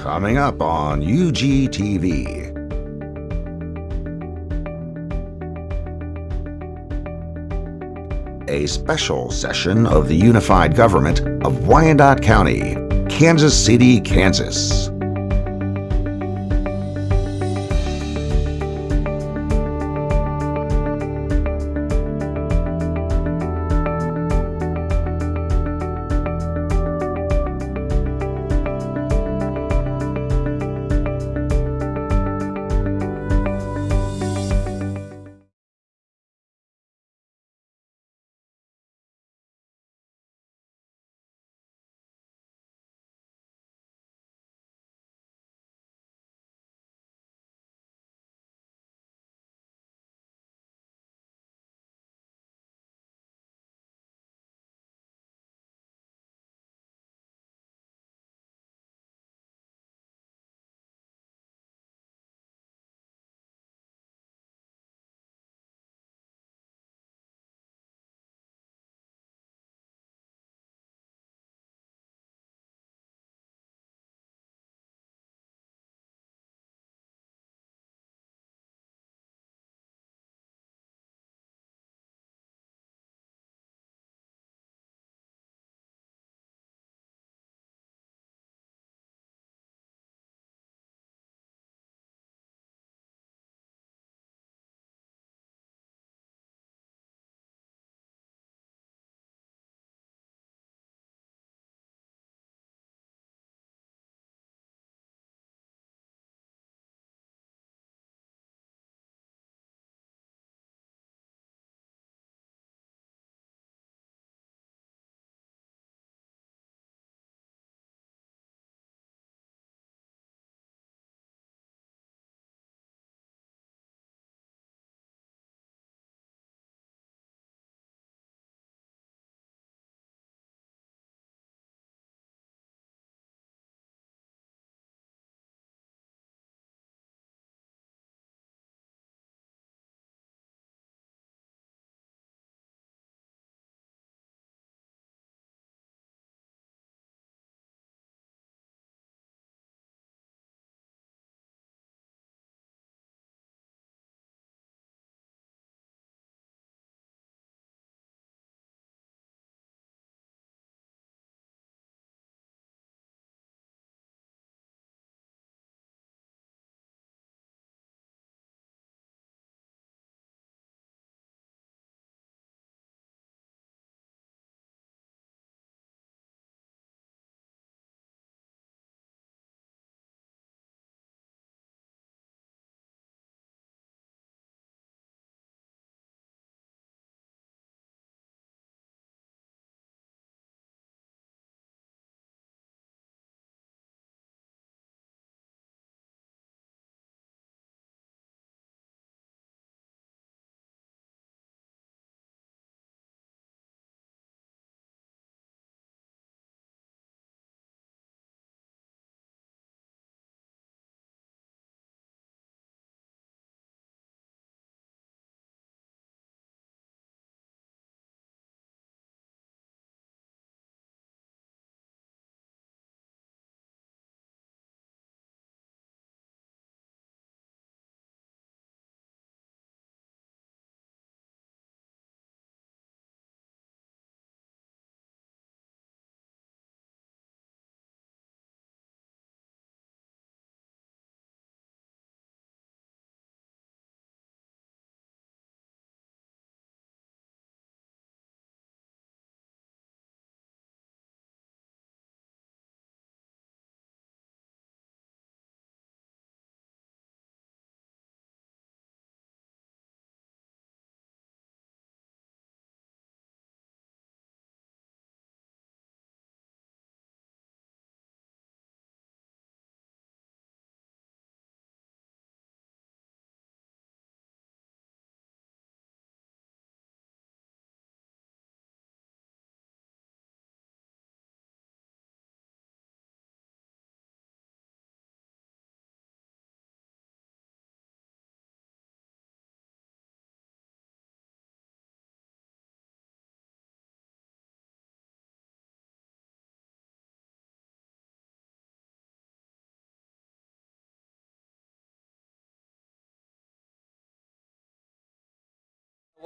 Coming up on UGTV. A special session of the Unified Government of Wyandotte County, Kansas City, Kansas.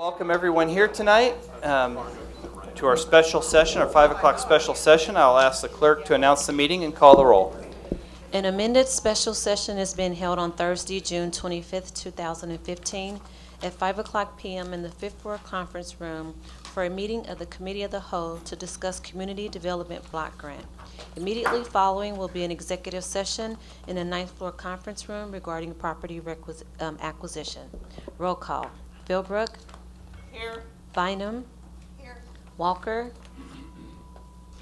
Welcome everyone here tonight to our special session, our 5 o'clock special session. I'll ask the clerk to announce the meeting and call the roll. An amended special session is being held on Thursday, June 25th, 2015 at 5 o'clock p.m. in the 5th floor conference room for a meeting of the Committee of the Whole to discuss Community Development Block Grant. Immediately following will be an executive session in the 9th floor conference room regarding property acquisition. Roll call. Philbrook. Here. Bynum. Here. Walker.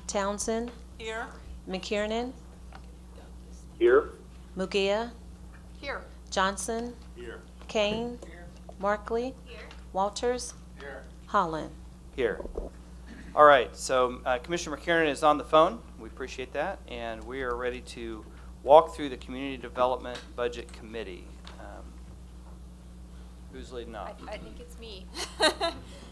Townsend. Here. McKiernan. Here. Mugia. Here. Johnson. Here. Kane. Here. Markley. Here. Walters. Here. Holland. Here. All right, so Commissioner McKiernan is on the phone. We appreciate that. And we are ready to walk through the Community Development Budget Committee. Who's leading off? I think it's me.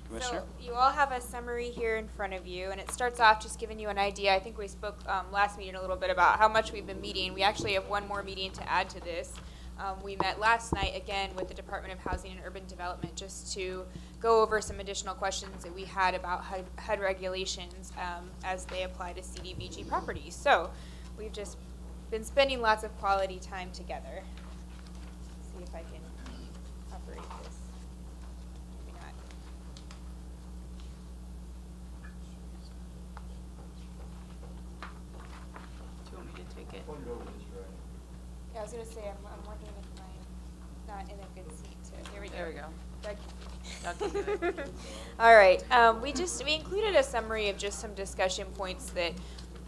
Commissioner? So you all have a summary here in front of you, and it starts off just giving you an idea. I think we spoke last meeting a little bit about how much we've been meeting. We actually have one more meeting to add to this. We met last night again with the Department of Housing and Urban Development just to go over some additional questions that we had about HUD regulations as they apply to CDBG properties. So we've just been spending lots of quality time together. Let's see if I can operate this. Maybe not. Do you want me to take it? Yeah, I was gonna say I'm wondering if I'm not in a good seat to. Here we go. There we go. Doug. Doug can do it. All right. We included a summary of just some discussion points that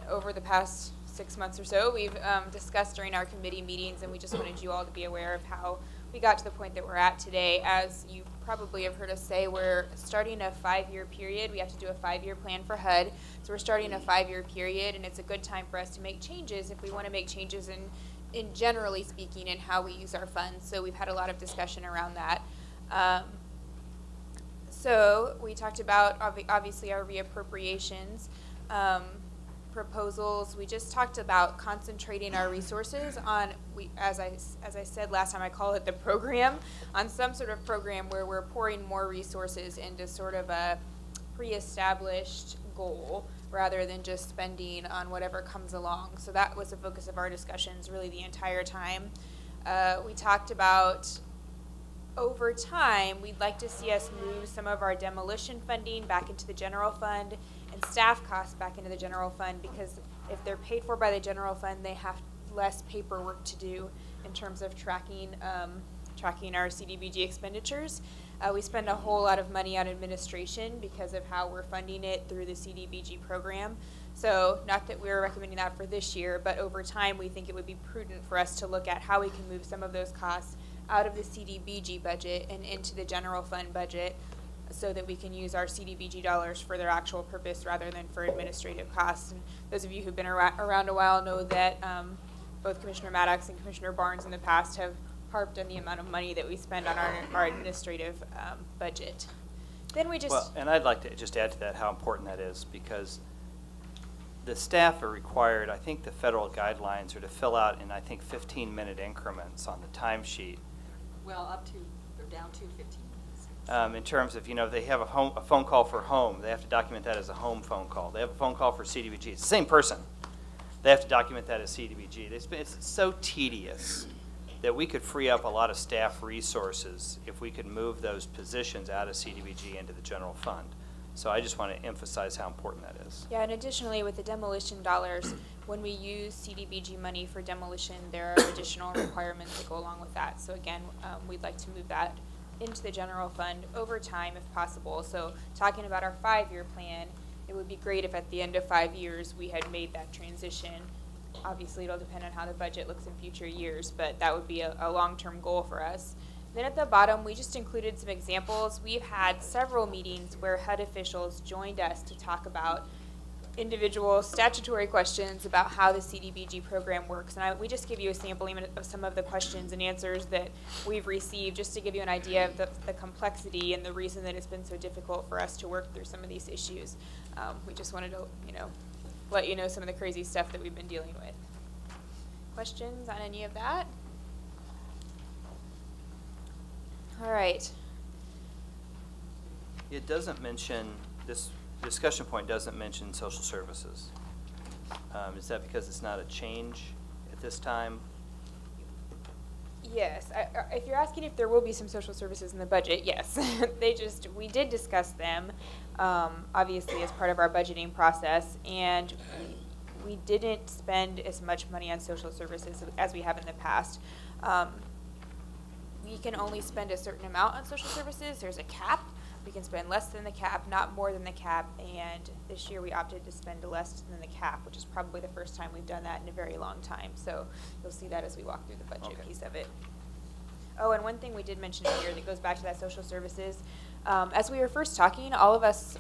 over the past 6 months or so we've discussed during our committee meetings, and we just wanted you all to be aware of how we got to the point that we're at today. As you probably have heard us say, we're starting a 5-year period. We have to do a 5-year plan for HUD. So we're starting a 5-year period, and it's a good time for us to make changes if we want to make changes in generally speaking in how we use our funds. So we've had a lot of discussion around that. So we talked about obviously our reappropriations proposals. We just talked about concentrating our resources on, as I said last time, I call it the program, on some sort of program where we're pouring more resources into sort of a pre-established goal rather than just spending on whatever comes along. So that was the focus of our discussions really the entire time. We talked about over time, we'd like to see us move some of our demolition funding back into the general fund and staff costs back into the general fund, because if they're paid for by the general fund, they have less paperwork to do in terms of tracking our CDBG expenditures. We spend a whole lot of money on administration because of how we're funding it through the CDBG program. So not that we're recommending that for this year, but over time we think it would be prudent for us to look at how we can move some of those costs out of the CDBG budget and into the general fund budget so that we can use our CDBG dollars for their actual purpose rather than for administrative costs. And those of you who've been around a while know that both Commissioner Maddox and Commissioner Barnes in the past have harped on the amount of money that we spend on our administrative budget. Then we just... Well, and I'd like to just add to that how important that is, because the staff are required, I think the federal guidelines are to fill out in, I think, 15-minute increments on the timesheet. Well, up to, or down to 15 minutes. In terms of, if they have a phone call for home, they have to document that as a home phone call. They have a phone call for CDBG. It's the same person. They have to document that as CDBG. It's so tedious that we could free up a lot of staff resources if we could move those positions out of CDBG into the general fund. So I just want to emphasize how important that is. Yeah, and additionally with the demolition dollars, when we use CDBG money for demolition, there are additional requirements that go along with that. So again, we'd like to move that into the general fund over time if possible. So talking about our 5-year plan, it would be great if at the end of 5 years we had made that transition. Obviously it'll depend on how the budget looks in future years, but that would be a long-term goal for us. Then at the bottom, we just included some examples. We've had several meetings where HUD officials joined us to talk about individual statutory questions about how the CDBG program works. And we just give you a sampling of some of the questions and answers that we've received just to give you an idea of the complexity and the reason that it's been so difficult for us to work through some of these issues. We just wanted to, let you know some of the crazy stuff that we've been dealing with. Questions on any of that? All right. It doesn't mention, this discussion point doesn't mention social services. Is that because it's not a change at this time? Yes, if you're asking if there will be some social services in the budget, yes. We did discuss them, obviously as part of our budgeting process, and we didn't spend as much money on social services as we have in the past. We can only spend a certain amount on social services. There's a cap. We can spend less than the cap, not more than the cap, and this year we opted to spend less than the cap, which is probably the first time we've done that in a very long time. So you'll see that as we walk through the budget piece of it. Oh, and one thing we did mention here that goes back to that social services, as we were first talking, all of us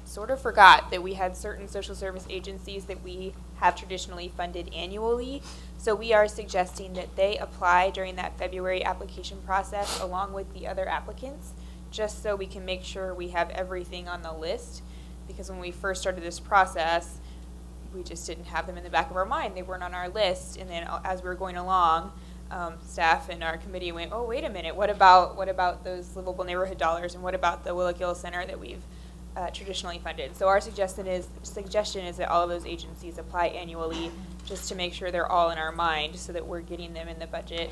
sort of forgot that we had certain social service agencies that we have traditionally funded annually. So we are suggesting that they apply during that February application process along with the other applicants, just so we can make sure we have everything on the list. Because when we first started this process, we just didn't have them in the back of our mind. They weren't on our list. And then as we were going along, staff and our committee went, oh, wait a minute, what about those livable neighborhood dollars, and what about the Willow Center that we've traditionally funded? So our suggestion is that all of those agencies apply annually, just to make sure they're all in our mind, so that we're getting them in the budget,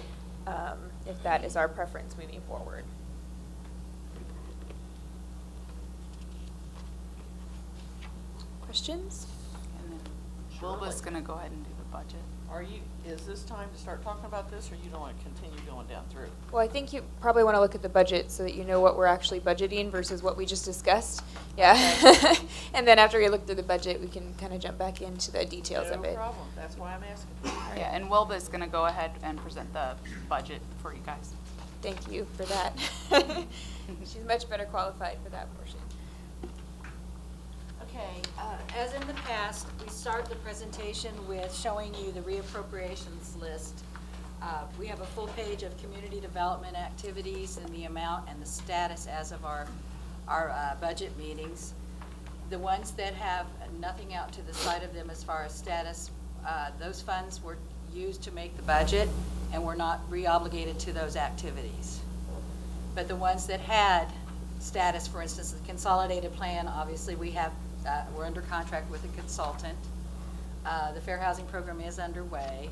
if that is our preference moving forward. Questions? And then Wilba's going to go ahead and do the budget. Is this time to start talking about this, or you don't want to continue going down through? Well, I think you probably want to look at the budget so that you know what we're actually budgeting versus what we just discussed. Yeah. Okay. And then after we look through the budget, we can kind of jump back into the details of it. No problem. That's why I'm asking. Yeah, and Wilba's going to go ahead and present the budget for you guys. Thank you for that. She's much better qualified for that portion. Okay, as in the past, we start the presentation with showing you the reappropriations list. We have a full page of community development activities and the amount and the status as of our budget meetings. The ones that have nothing out to the side of them as far as status, those funds were used to make the budget, and we're not re-obligated to those activities. But the ones that had status, for instance, the consolidated plan, obviously we have we're under contract with a consultant. The Fair Housing Program is underway.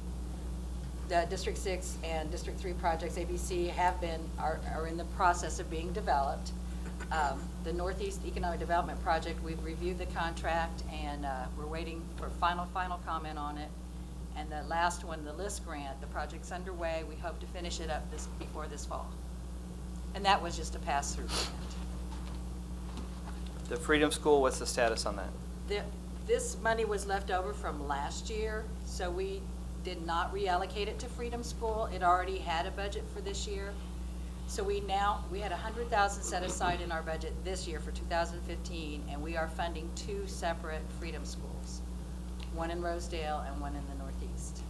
The District 6 and District 3 projects, ABC, are in the process of being developed. The Northeast Economic Development Project, we've reviewed the contract, and we're waiting for final comment on it. And the last one, the LIST grant, the project's underway. We hope to finish it up before this fall. And that was just a pass-through grant. The Freedom School, what's the status on that? This money was left over from last year, so we did not reallocate it to Freedom School. It already had a budget for this year. So we had $100,000 set aside in our budget this year for 2015, and we are funding 2 separate Freedom Schools, one in Rosedale and one in the Northeast.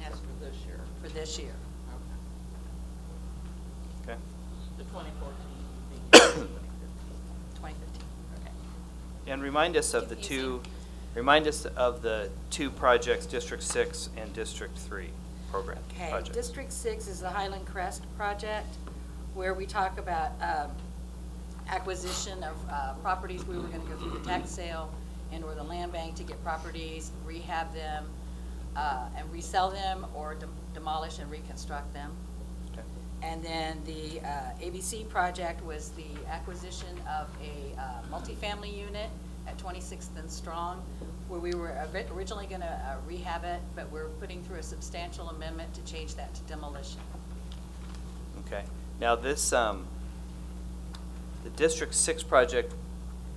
That's for this year. For this year. Okay. The 2014. 2015. Okay. And remind us of the two projects, District 6 and District 3 program Okay, projects. District 6 is the Highland Crest project, where we talk about acquisition of properties. We were going to go through the tax sale and or the land bank to get properties, rehab them, and resell them, or demolish and reconstruct them. Okay. And then the ABC project was the acquisition of a multifamily unit at 26th and Strong, where we were originally going to rehab it, but we're putting through a substantial amendment to change that to demolition. Okay. Now this, the District 6 project,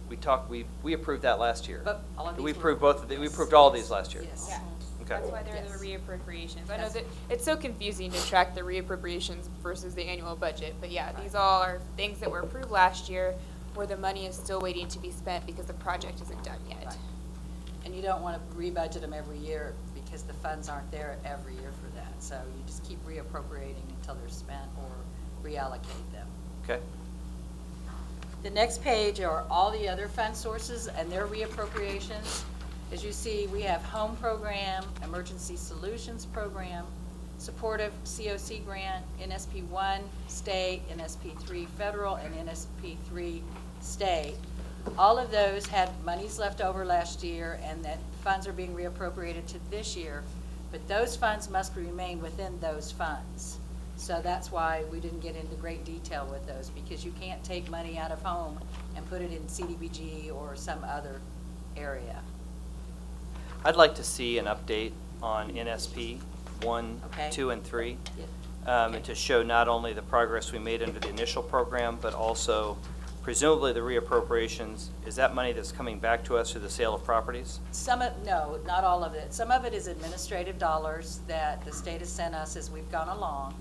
we approved that last year. But all of these we were- approved both of we approved all these last year. Yes. Yeah. Okay. That's why they're Yes. the reappropriations. I know that it's so confusing to track the reappropriations versus the annual budget, but yeah, these all are things that were approved last year where the money is still waiting to be spent because the project isn't done yet. Right. And you don't want to rebudget them every year because the funds aren't there every year for that. So you just keep reappropriating until they're spent or reallocate them. Okay. The next page are all the other fund sources and their reappropriations. As you see, we have Home Program, Emergency Solutions Program, supportive COC grant, NSP1 state, NSP3 federal, and NSP3 state. All of those had monies left over last year, and that funds are being reappropriated to this year, but those funds must remain within those funds. So that's why we didn't get into great detail with those, because you can't take money out of home and put it in CDBG or some other area. I'd like to see an update on NSP 1, Okay. 2, and 3, Yeah. and to show not only the progress we made under the initial program, but also presumably the reappropriations. Is that money that's coming back to us through the sale of properties? No, not all of it. Some of it is administrative dollars that the state has sent us as we've gone along.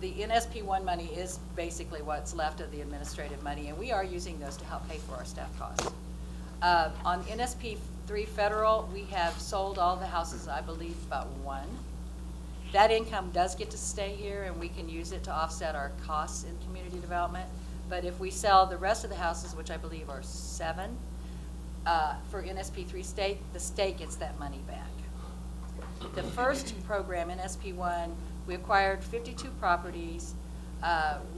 The NSP1 money is basically what's left of the administrative money, and we are using those to help pay for our staff costs. On NSP3 federal, we have sold all the houses, I believe, about one. That income does get to stay here, and we can use it to offset our costs in community development. But if we sell the rest of the houses, which I believe are 7, for NSP3 state, the state gets that money back. The first program, NSP1, we acquired 52 properties.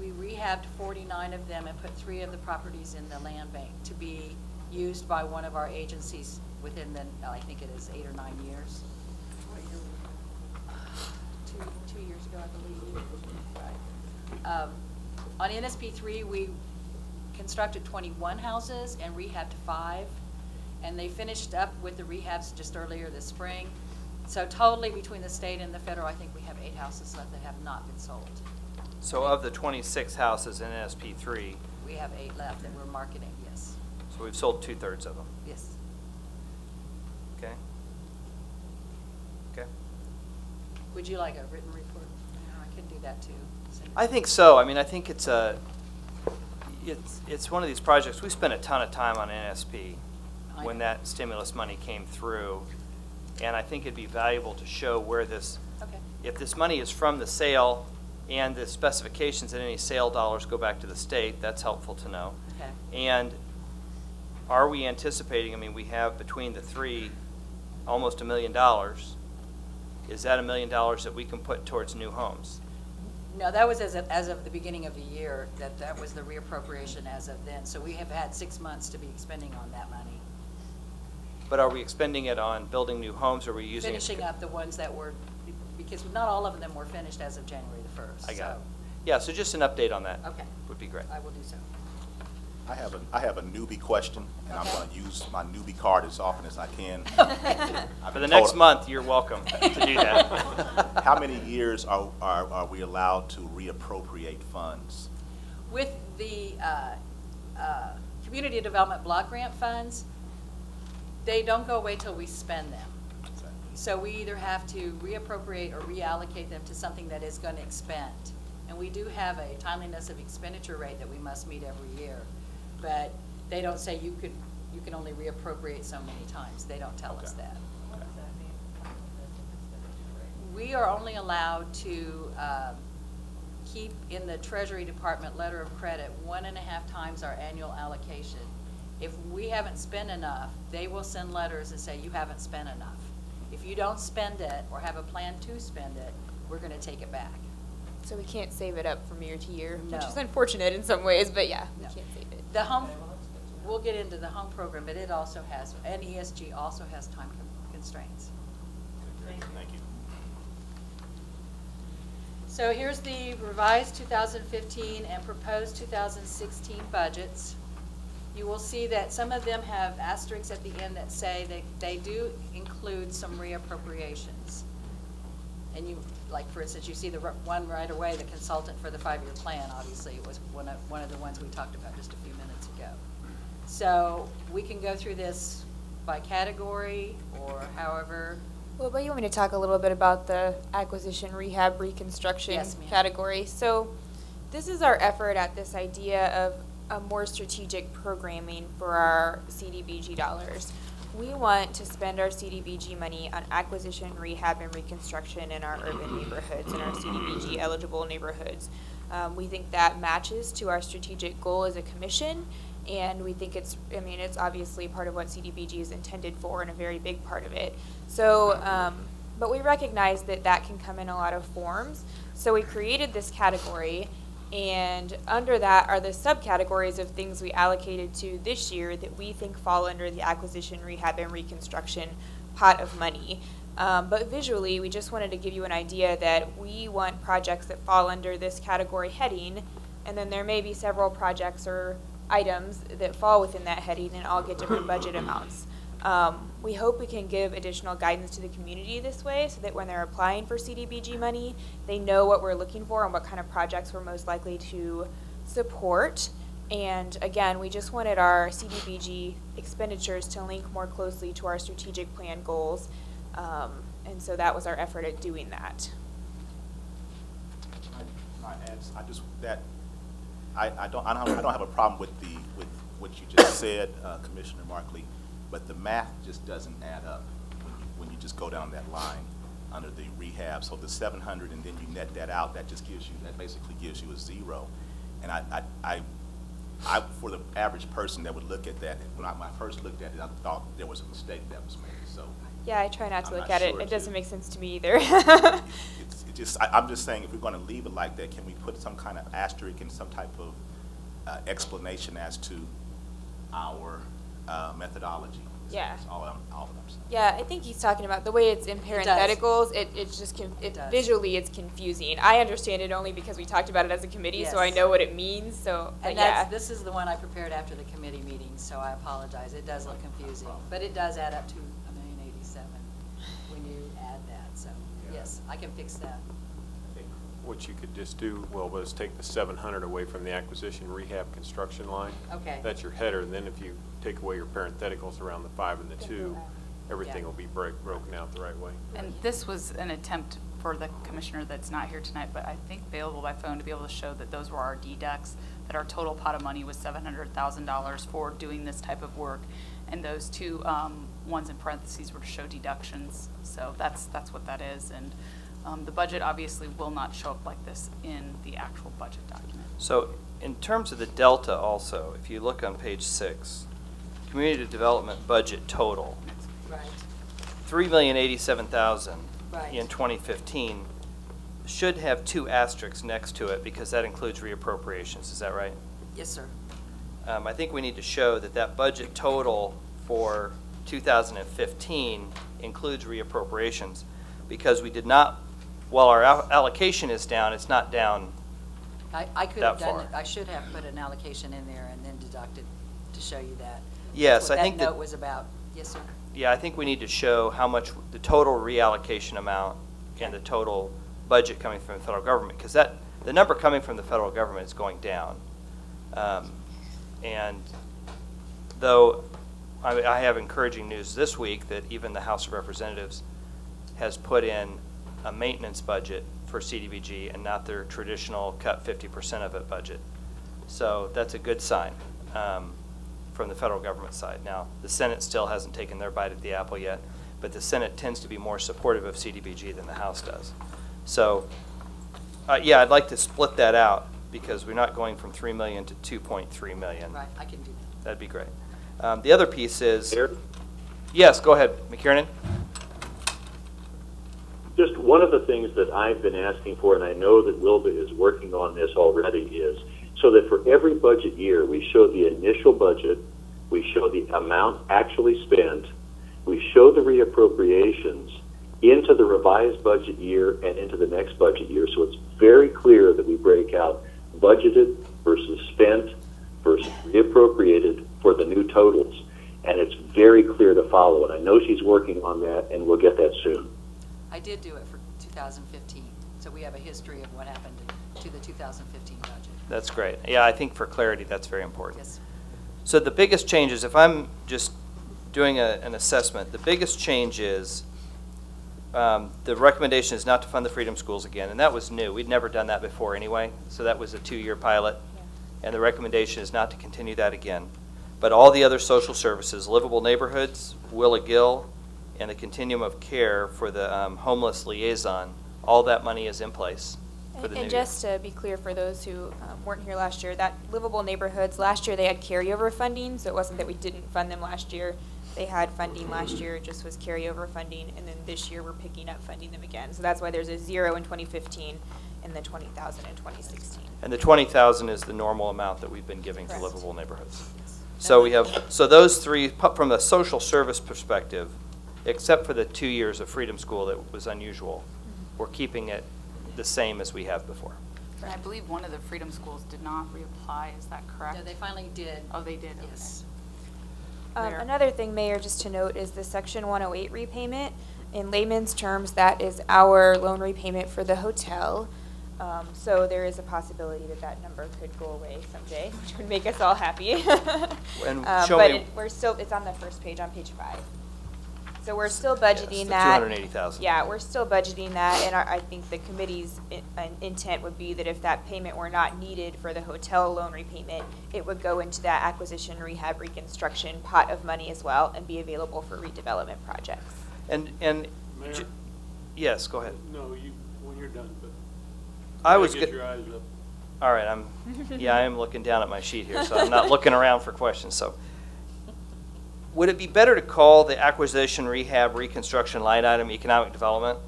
We rehabbed 49 of them and put 3 of the properties in the land bank to be used by one of our agencies within the, I think it is 8 or 9 years. 2 years ago, I believe. Right. On NSP3, we constructed 21 houses and rehabbed 5, and they finished up with the rehabs just earlier this spring. So totally between the state and the federal, I think we have 8 houses left that have not been sold. So of the 26 houses in NSP3, We have 8 left that we're marketing, yes. so we've sold 2/3 of them. Yes. Okay. Okay. Would you like a written report? I can do that too. Send it. I think so. I mean, I think it's one of these projects. We spent a ton of time on NSP when that stimulus money came through, and I think it'd be valuable to show where this, Okay. if this money is from the sale and the specifications that any sale dollars go back to the state, that's helpful to know. Okay. And are we anticipating, I mean, we have between the 3 almost $1 million. Is that $1 million that we can put towards new homes? No, that was as of the beginning of the year, that was the reappropriation as of then. So we have had 6 months to be expending on that money. But are we expending it on building new homes, or are we using it? Finishing up the ones that were, because not all of them were finished as of January the 1st. I got it. so- Yeah, so just an update on that. Okay. Would be great. I will do so. I have a newbie question, and I'm Okay. going to use my newbie card as often as I can. I've For been the next told- month, you're welcome to do that. How many years are we allowed to reappropriate funds? With the community development block grant funds, they don't go away till we spend them. So we either have to reappropriate or reallocate them to something that is going to expend. And we do have a timeliness of expenditure rate that we must meet every year. But they don't say you can only reappropriate so many times. They don't tell us Okay. that. We are only allowed to keep in the Treasury Department letter of credit 1.5 times our annual allocation. If we haven't spent enough, they will send letters and say you haven't spent enough. If you don't spend it or have a plan to spend it, we're going to take it back. So we can't save it up from year to year, which No. is unfortunate in some ways, but yeah, we No. can't save it. The home, we'll get into the home program, but it also has, and ESG also has time constraints. Thank you. So here's the revised 2015 and proposed 2016 budgets. You will see that some of them have asterisks at the end that say that they do include some reappropriations. And you, like for instance, you see the one right away, the consultant for the 5-year plan, obviously, it was one of the ones we talked about just a few minutes ago. So we can go through this by category or however. Well, but you want me to talk a little bit about the acquisition, rehab, reconstruction Yes, ma'am. category. So this is our effort at this idea of a more strategic programming for our CDBG dollars. We want to spend our CDBG money on acquisition, rehab, and reconstruction in our urban neighborhoods, in our CDBG eligible neighborhoods. We think that matches to our strategic goal as a commission, and we think it's obviously part of what CDBG is intended for and a very big part of it. So But we recognize that that can come in a lot of forms. So we created this category, and under that are the subcategories of things we allocated to this year that we think fall under the acquisition, rehab, and reconstruction pot of money. But visually, we just wanted to give you an idea that we want projects that fall under this category heading, and then there may be several projects or items that fall within that heading and all get different budget amounts. We hope we can give additional guidance to the community this way so that when they're applying for CDBG money, they know what we're looking for and what kind of projects we're most likely to support. And again, we just wanted our CDBG expenditures to link more closely to our strategic plan goals. And so that was our effort at doing that. I don't have a problem with what you just said, Commissioner Markley, but the math just doesn't add up when you just go down that line under the rehab. So the 700, and then you net that out, that basically gives you a zero. And I for the average person that would look at that, when I first looked at it, I thought there was a mistake that was made. So yeah, I try not to look at it. It doesn't make sense to me either. I'm just saying, if we're going to leave it like that, can we put some kind of asterisk and some type of explanation as to our methodology? Yeah. That's all I'm saying. Yeah, I think he's talking about the way it's in parentheticals. It's just visually it's confusing. I understand it only because we talked about it as a committee, so I know what it means. So, and yeah. this is the one I prepared after the committee meeting, so I apologize. It does look confusing, but it does add up to $1,087,000 when you add that. So yes, I can fix that. What you could just do, well, was take the 700 away from the acquisition rehab construction line. Okay. That's your header, and then if you take away your parentheticals around the 5 and the 2, everything will be broken out the right way. And this was an attempt for the commissioner that's not here tonight, but I think available by phone to be able to show that those were our deducts, that our total pot of money was $700,000 for doing this type of work, and those two ones in parentheses were to show deductions. So that's what that is. And the budget obviously will not show up like this in the actual budget document. So in terms of the delta also, if you look on page 6, community development budget total, Right. $3,087,000 Right. in 2015 should have 2 asterisks next to it because that includes reappropriations. Is that right? Yes, sir. I think we need to show that that budget total for 2015 includes reappropriations because we did not, while our allocation is down, it's not down I could have that done far. it. I should have put an allocation in there and then deducted to show you that. Yes, That's what I think that that note was about. Yes, sir. Yeah, I think we need to show how much the total reallocation amount and the total budget coming from the federal government, because the number coming from the federal government is going down. And though I have encouraging news this week that even the House of Representatives has put in a maintenance budget for CDBG and not their traditional cut 50% of it budget. So that's a good sign from the federal government side. Now, the Senate still hasn't taken their bite at the apple yet, but the Senate tends to be more supportive of CDBG than the House does. So, yeah, I'd like to split that out because we're not going from $3 million to $2.3 million. Right, I can do that. That'd be great. The other piece is, yes, go ahead, McKiernan. Just one of the things that I've been asking for, and I know that Wilba is working on this already, is so that for every budget year, we show the initial budget, we show the amount actually spent, we show the reappropriations into the revised budget year and into the next budget year. So it's very clear that we break out budgeted versus spent versus reappropriated for the new totals. And it's very clear to follow. And I know she's working on that, and we'll get that soon. I did do it for 2015, so we have a history of what happened to the 2015 budget. That's great. Yeah, I think for clarity, that's very important. Yes. So the biggest changes, if I'm just doing an assessment, the biggest change is the recommendation is not to fund the Freedom Schools again, and that was new. We'd never done that before anyway, so that was a 2-year pilot, and the recommendation is not to continue that again. But all the other social services, Livable Neighborhoods, Willa Gill, and the Continuum of Care for the homeless liaison, all that money is in place for the new year. And just to be clear for those who weren't here last year, that Livable Neighborhoods, last year they had carryover funding, so it wasn't that we didn't fund them last year. They had funding last year, it just was carryover funding, and then this year we're picking up funding them again. So that's why there's a 0 in 2015 and the 20,000 in 2016. And the 20,000 is the normal amount that we've been giving to Correct. livable neighborhoods. So we have, so those three, from a social service perspective, except for the 2 years of Freedom School that was unusual, we're keeping it the same as we have before. And I believe one of the Freedom Schools did not reapply, is that correct? No, they finally did. Oh, they did? Yes. Mayor. Another thing, Mayor, just to note is the Section 108 repayment. In layman's terms, that is our loan repayment for the hotel. So there is a possibility that that number could go away someday, which would make us all happy. And show but me- we're still, it's on the first page, on page 5. So we're still budgeting Yes, the that. 280,000. Yeah, we're still budgeting that, and I think the committee's intent would be that if that payment were not needed for the hotel loan repayment, it would go into that acquisition, rehab, reconstruction pot of money as well, and be available for redevelopment projects. And Mayor? yes, go ahead. No, when you're done, but I was get good. your eyes up. All right, I am looking down at my sheet here, so I'm not looking around for questions. So, would it be better to call the acquisition, rehab, reconstruction line item economic development,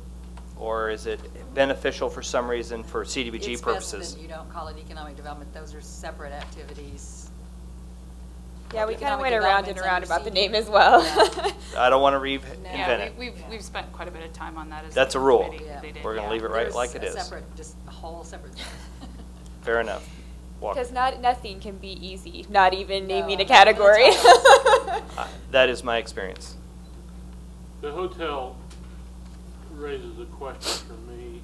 or is it beneficial for some reason for CDBG It's purposes? best that you don't call it economic development. Those are separate activities. Yeah, we kind of Economic went around and development's around under about the reinvent. name as well. Yeah. I don't want to reinvent Yeah, it. we've spent quite a bit of time on that as That's a a rule. committee. Yeah. They did, We're going to yeah. leave it right There's like it a is. separate, just a whole separate. Fair enough. Walker. Because nothing can be easy, not even naming No, a category. That is my experience. The hotel raises a question for me,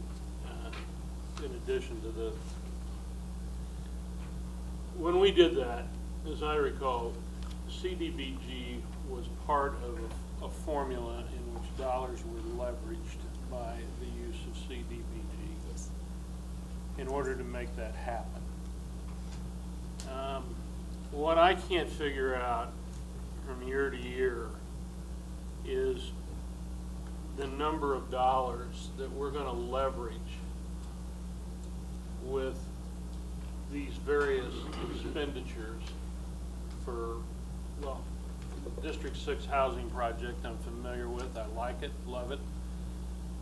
in addition to the, when we did that, as I recall, CDBG was part of a formula in which dollars were leveraged by the use of CDBG in order to make that happen. What I can't figure out from year to year is the number of dollars that we're going to leverage with these various expenditures for, well, District 6 housing project I'm familiar with. I like it, love it.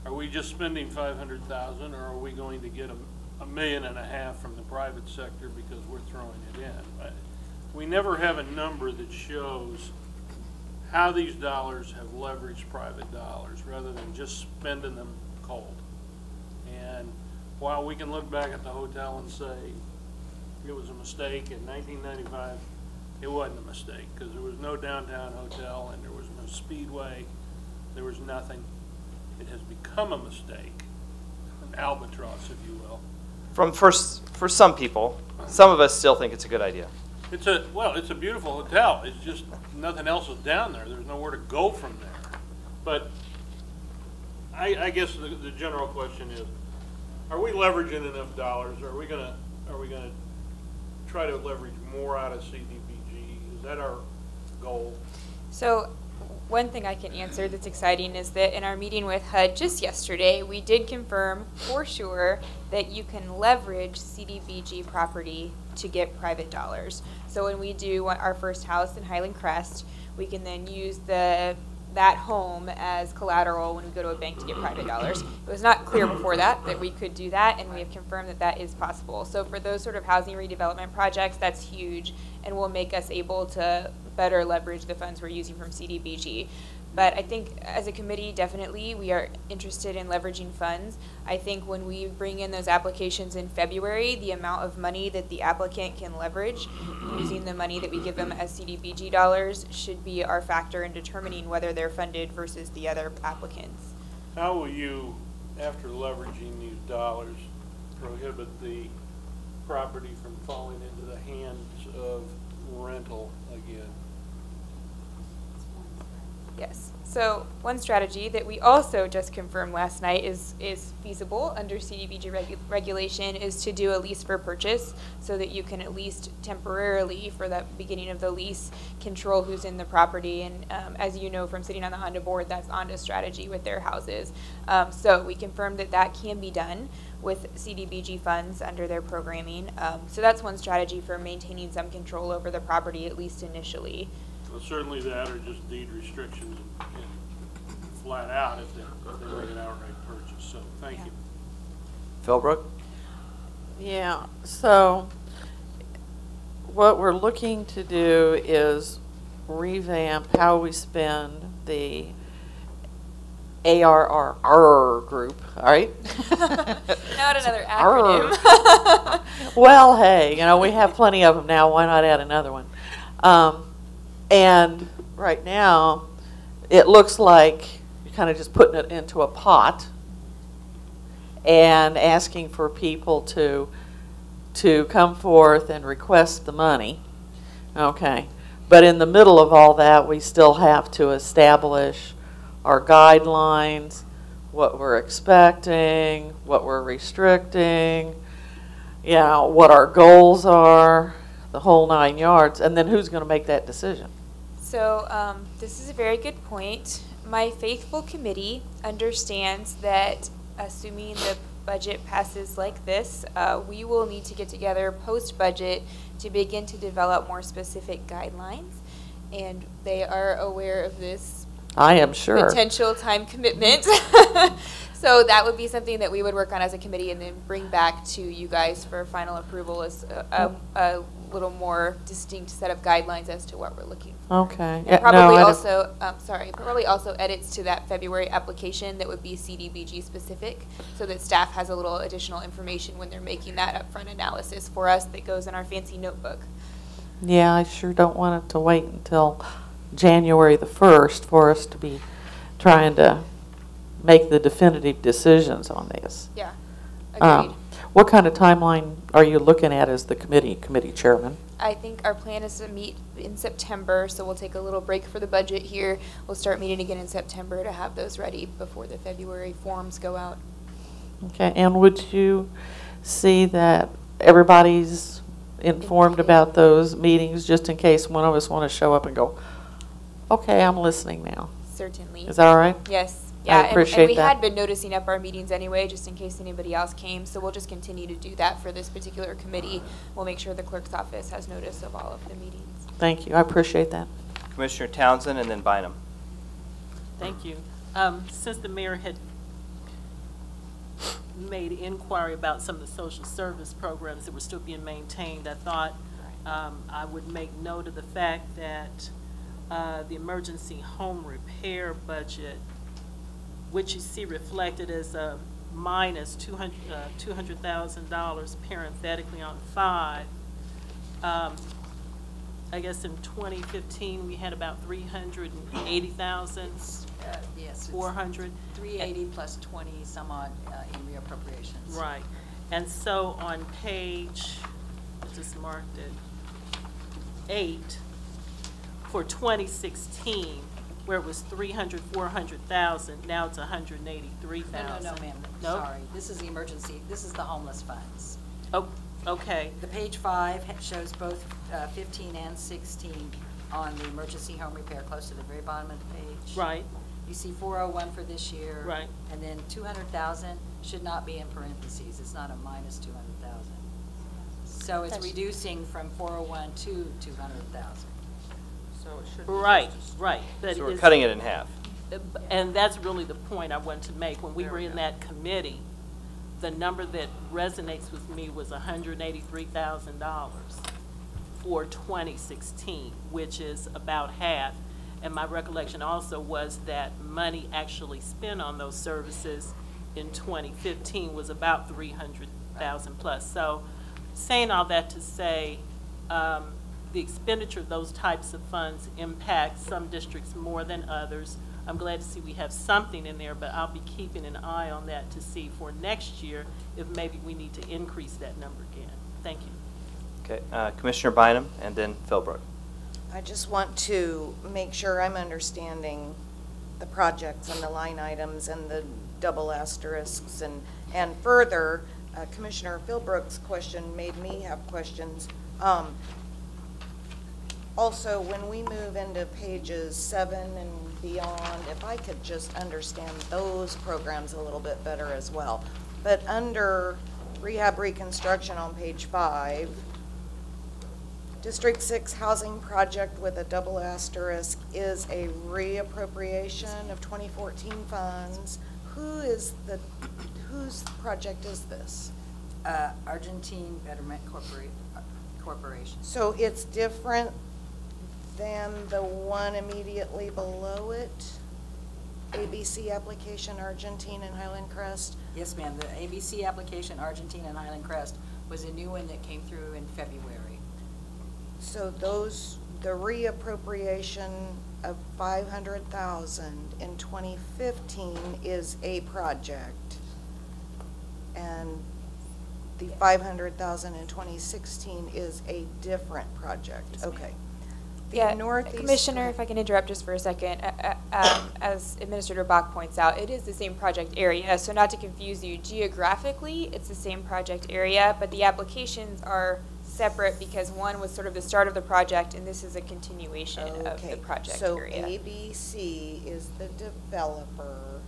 Are we just spending $500,000, or are we going to get $1.5 million from the private sector because we're throwing it in? We never have a number that shows how these dollars have leveraged private dollars rather than just spending them cold. And while we can look back at the hotel and say it was a mistake in 1995, it wasn't a mistake because there was no downtown hotel and there was no speedway, there was nothing. It has become a mistake, an albatross, if you will. For some people, some of us still think it's a good idea. It's a beautiful hotel. It's just nothing else is down there. There's nowhere to go from there. But I guess the general question is, are we leveraging enough dollars? Are we gonna try to leverage more out of CDBG? Is that our goal? So one thing I can answer that's exciting is that in our meeting with HUD just yesterday, we did confirm for sure that you can leverage CDBG property to get private dollars. So when we do our first house in Highland Crest, we can then use that home as collateral when we go to a bank to get private dollars. It was not clear before that we could do that, and we have confirmed that that is possible. So for those sort of housing redevelopment projects, that's huge and will make us able to better leverage the funds we're using from CDBG. But I think as a committee, definitely, we are interested in leveraging funds. I think when we bring in those applications in February, the amount of money that the applicant can leverage using the money that we give them as CDBG dollars should be our factor in determining whether they're funded versus the other applicants. How will you, after leveraging these dollars, prohibit the property from falling into the hands of rental again? Yes. So one strategy that we also just confirmed last night is feasible under CDBG regulation is to do a lease for purchase so that you can at least temporarily, for that beginning of the lease, control who's in the property. And as you know from sitting on the Honda board, that's Honda's strategy with their houses. So we confirmed that that can be done with CDBG funds under their programming. So that's one strategy for maintaining some control over the property, at least initially. Well, certainly that or just deed restrictions and flat out if they make an outright purchase. So thank you. Philbrook? Yeah, so what we're looking to do is revamp how we spend the ARRR group, all right? Not another acronym. Well, hey, you know, we have plenty of them now. Why not add another one? And right now, it looks like you're kind of just putting it into a pot and asking for people to come forth and request the money. Okay. But in the middle of all that, we still have to establish our guidelines, what we're expecting, what we're restricting, you know, what our goals are, the whole 9 yards, and then who's going to make that decision? So this is a very good point. My faithful committee understands that assuming the budget passes like this, we will need to get together post-budget to begin to develop more specific guidelines. And they are aware of this. I am sure. Potential time commitment. So that would be something that we would work on as a committee and then bring back to you guys for final approval as a little more distinct set of guidelines as to what we're looking for. Okay. And probably probably also edits to that February application that would be CDBG specific, so that staff has a little additional information when they're making that upfront analysis for us that goes in our fancy notebook. Yeah, I sure don't want it to wait until January the 1st for us to be trying to make the definitive decisions on this. Yeah, agreed. What kind of timeline are you looking at as the committee chairman? I think our plan is to meet in September, so we'll take a little break for the budget here. We'll start meeting again in September to have those ready before the February forms go out. Okay, and would you see that everybody's informed about those meetings, just in case one of us want to show up and go, okay, I'm listening now? Certainly. Is that all right? Yes. Yeah, I appreciate and we that. had been noticing up our meetings anyway, just in case anybody else came. So we'll just continue to do that for this particular committee. We'll make sure the clerk's office has notice of all of the meetings. Thank you. I appreciate that. Commissioner Townsend and then Bynum. Thank you. Since the mayor had made inquiry about some of the social service programs that were still being maintained, I thought I would make note of the fact that the emergency home repair budget, which you see reflected as a minus $200,000 parenthetically on 5. I guess in 2015 we had about 380,000. Yes. 400. 380 plus 20 some odd in reappropriations. Right. And so on page, I just marked it, 8, for 2016, where it was 400,000, now it's 183,000. No, ma'am. Nope. Sorry. This is the emergency. This is the homeless funds. Oh, okay. The page 5 shows both 15 and 16 on the emergency home repair, close to the very bottom of the page. Right. You see 401 for this year. Right. And then 200,000 should not be in parentheses. It's not a minus 200,000. So it's reducing from 401 to 200,000. So it should Right, right. But So we're cutting it in half. And that's really the point I wanted to make. When we were in that committee, the number that resonates with me was $183,000 for 2016, which is about half. And my recollection also was that money actually spent on those services in 2015 was about 300,000 plus. So saying all that to say, the expenditure of those types of funds impact some districts more than others. I'm glad to see we have something in there, but I'll be keeping an eye on that to see for next year if maybe we need to increase that number again. Thank you. Okay, Commissioner Bynum and then Philbrook. I just want to make sure I'm understanding the projects and the line items and the double asterisks, and further, Commissioner Philbrook's question made me have questions. Also, when we move into pages 7 and beyond, if I could just understand those programs a little bit better as well. But under rehab reconstruction on page 5, District 6 housing project with a double asterisk is a reappropriation of 2014 funds. Whose project is this? Argentine Betterment Corporation. So it's different than the one immediately below it? ABC application, Argentine and Highland Crest? Yes, ma'am. The ABC application, Argentine and Highland Crest, was a new one that came through in February. So the reappropriation of $500,000 in 2015 is a project, and the $500,000 in 2016 is a different project. Yes, okay. Yeah, Northeast, Commissioner, if I can interrupt just for a second, as Administrator Bach points out, it is the same project area, so not to confuse you, geographically, it's the same project area, but the applications are separate because one was sort of the start of the project, and this is a continuation of the project area. So ABC is the developer,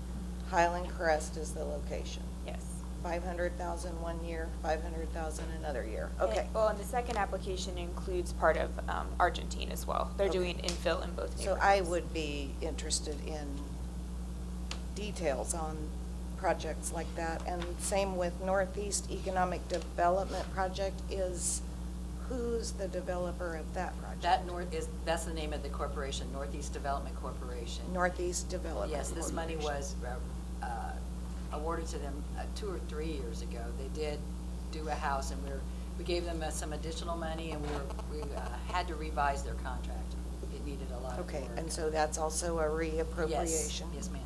Highland Crest is the location. Yes. 500,000 one year, 500,000 another year. Okay. Well, and the second application includes part of Argentine as well. They're doing infill in both neighborhoods. So I would be interested in details on projects like that. And same with Northeast Economic Development Project. Who's the developer of that project? That's the name of the corporation, Northeast Development Corporation. Northeast Development Yes, this money was awarded to them 2 or 3 years ago. They did do a house, and we gave them some additional money, and we had to revise their contract. It needed a lot of work. Okay, and so that's also a reappropriation? Yes, ma'am.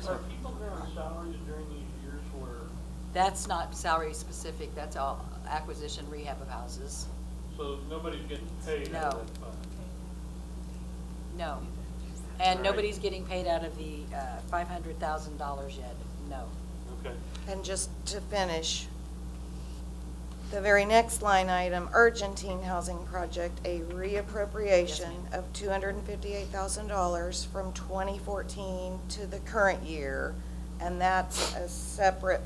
Are people drawing salaries during these years where? That's not salary specific. That's all acquisition rehab of houses. So nobody's getting paid out of that fund? No. And nobody's getting paid out of the $500,000 yet. No. Okay. And just to finish, the very next line item, Argentine Housing Project, a reappropriation of $258,000 from 2014 to the current year, and that's a separate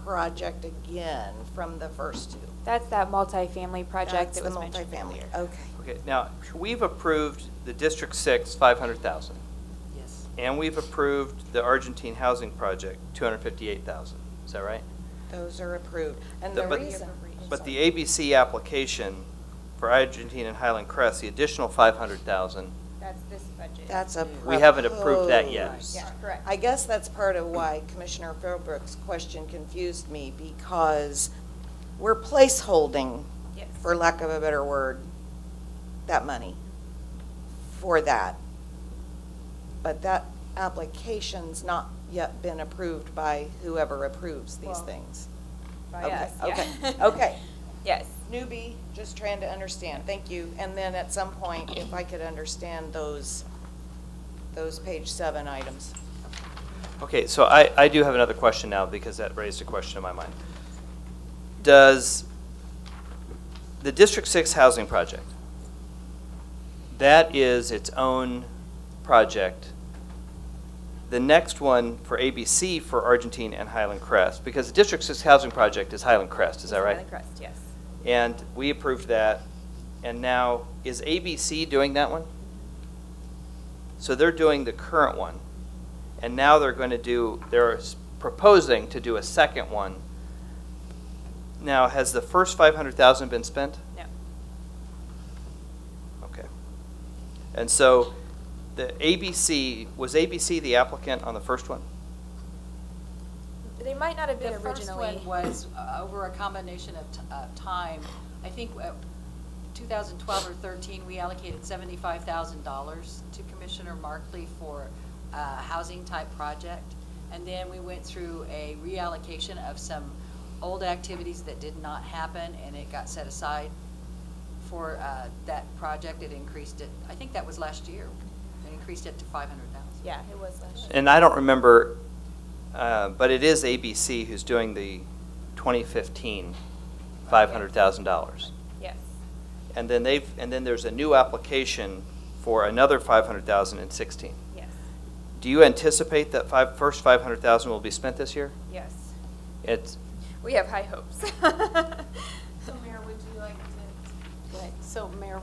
project again from the first two. That's that multifamily project That's that was the mentioned multifamily. earlier. Okay. Okay, now, we've approved the District 6, 500,000. Yes. And we've approved the Argentine Housing Project, 258,000. Is that right? Those are approved. And the reason. But the ABC application for Argentine and Highland Crest, the additional 500,000, That's this budget. That's a we haven't approved that yet. proposed. Yeah, correct. I guess that's part of why Commissioner Philbrook's question confused me, because we're placeholding, Yes. for lack of a better word, that money for that. But that application's not yet been approved by whoever approves these Well, things. By Okay, us, okay, yeah. okay. Yes. Newbie, just trying to understand. Thank you. And then at some point, if I could understand those page 7 items. Okay, so I do have another question now because that raised a question in my mind. Does the District 6 housing project, that is its own project, the next one for ABC for Argentine and Highland Crest, because the District 6 housing project is Highland Crest, is that right? Highland Crest, yes. And we approved that, and now, is ABC doing that one? So they're doing the current one, and now they're proposing to do a second one. Now, has the first 500,000 been spent? No. Okay. And so, was ABC the applicant on the first one? They might not have been The first originally. one was over a combination of time. I think 2012 or 13, we allocated $75,000 to Commissioner Markley for a housing type project. And then we went through a reallocation of some old activities that did not happen, and it got set aside for that project. It increased it, I think that was last year. It increased it to $500,000. Yeah, it was last year. And I don't remember, but it is ABC who's doing the 2015 $500,000. Yes. And then there's a new application for another 500,000 in 16. Yes. Do you anticipate that first 500,000 will be spent this year? Yes. It's We have high hopes. So Mayor, would you like to Good. So, Mayor,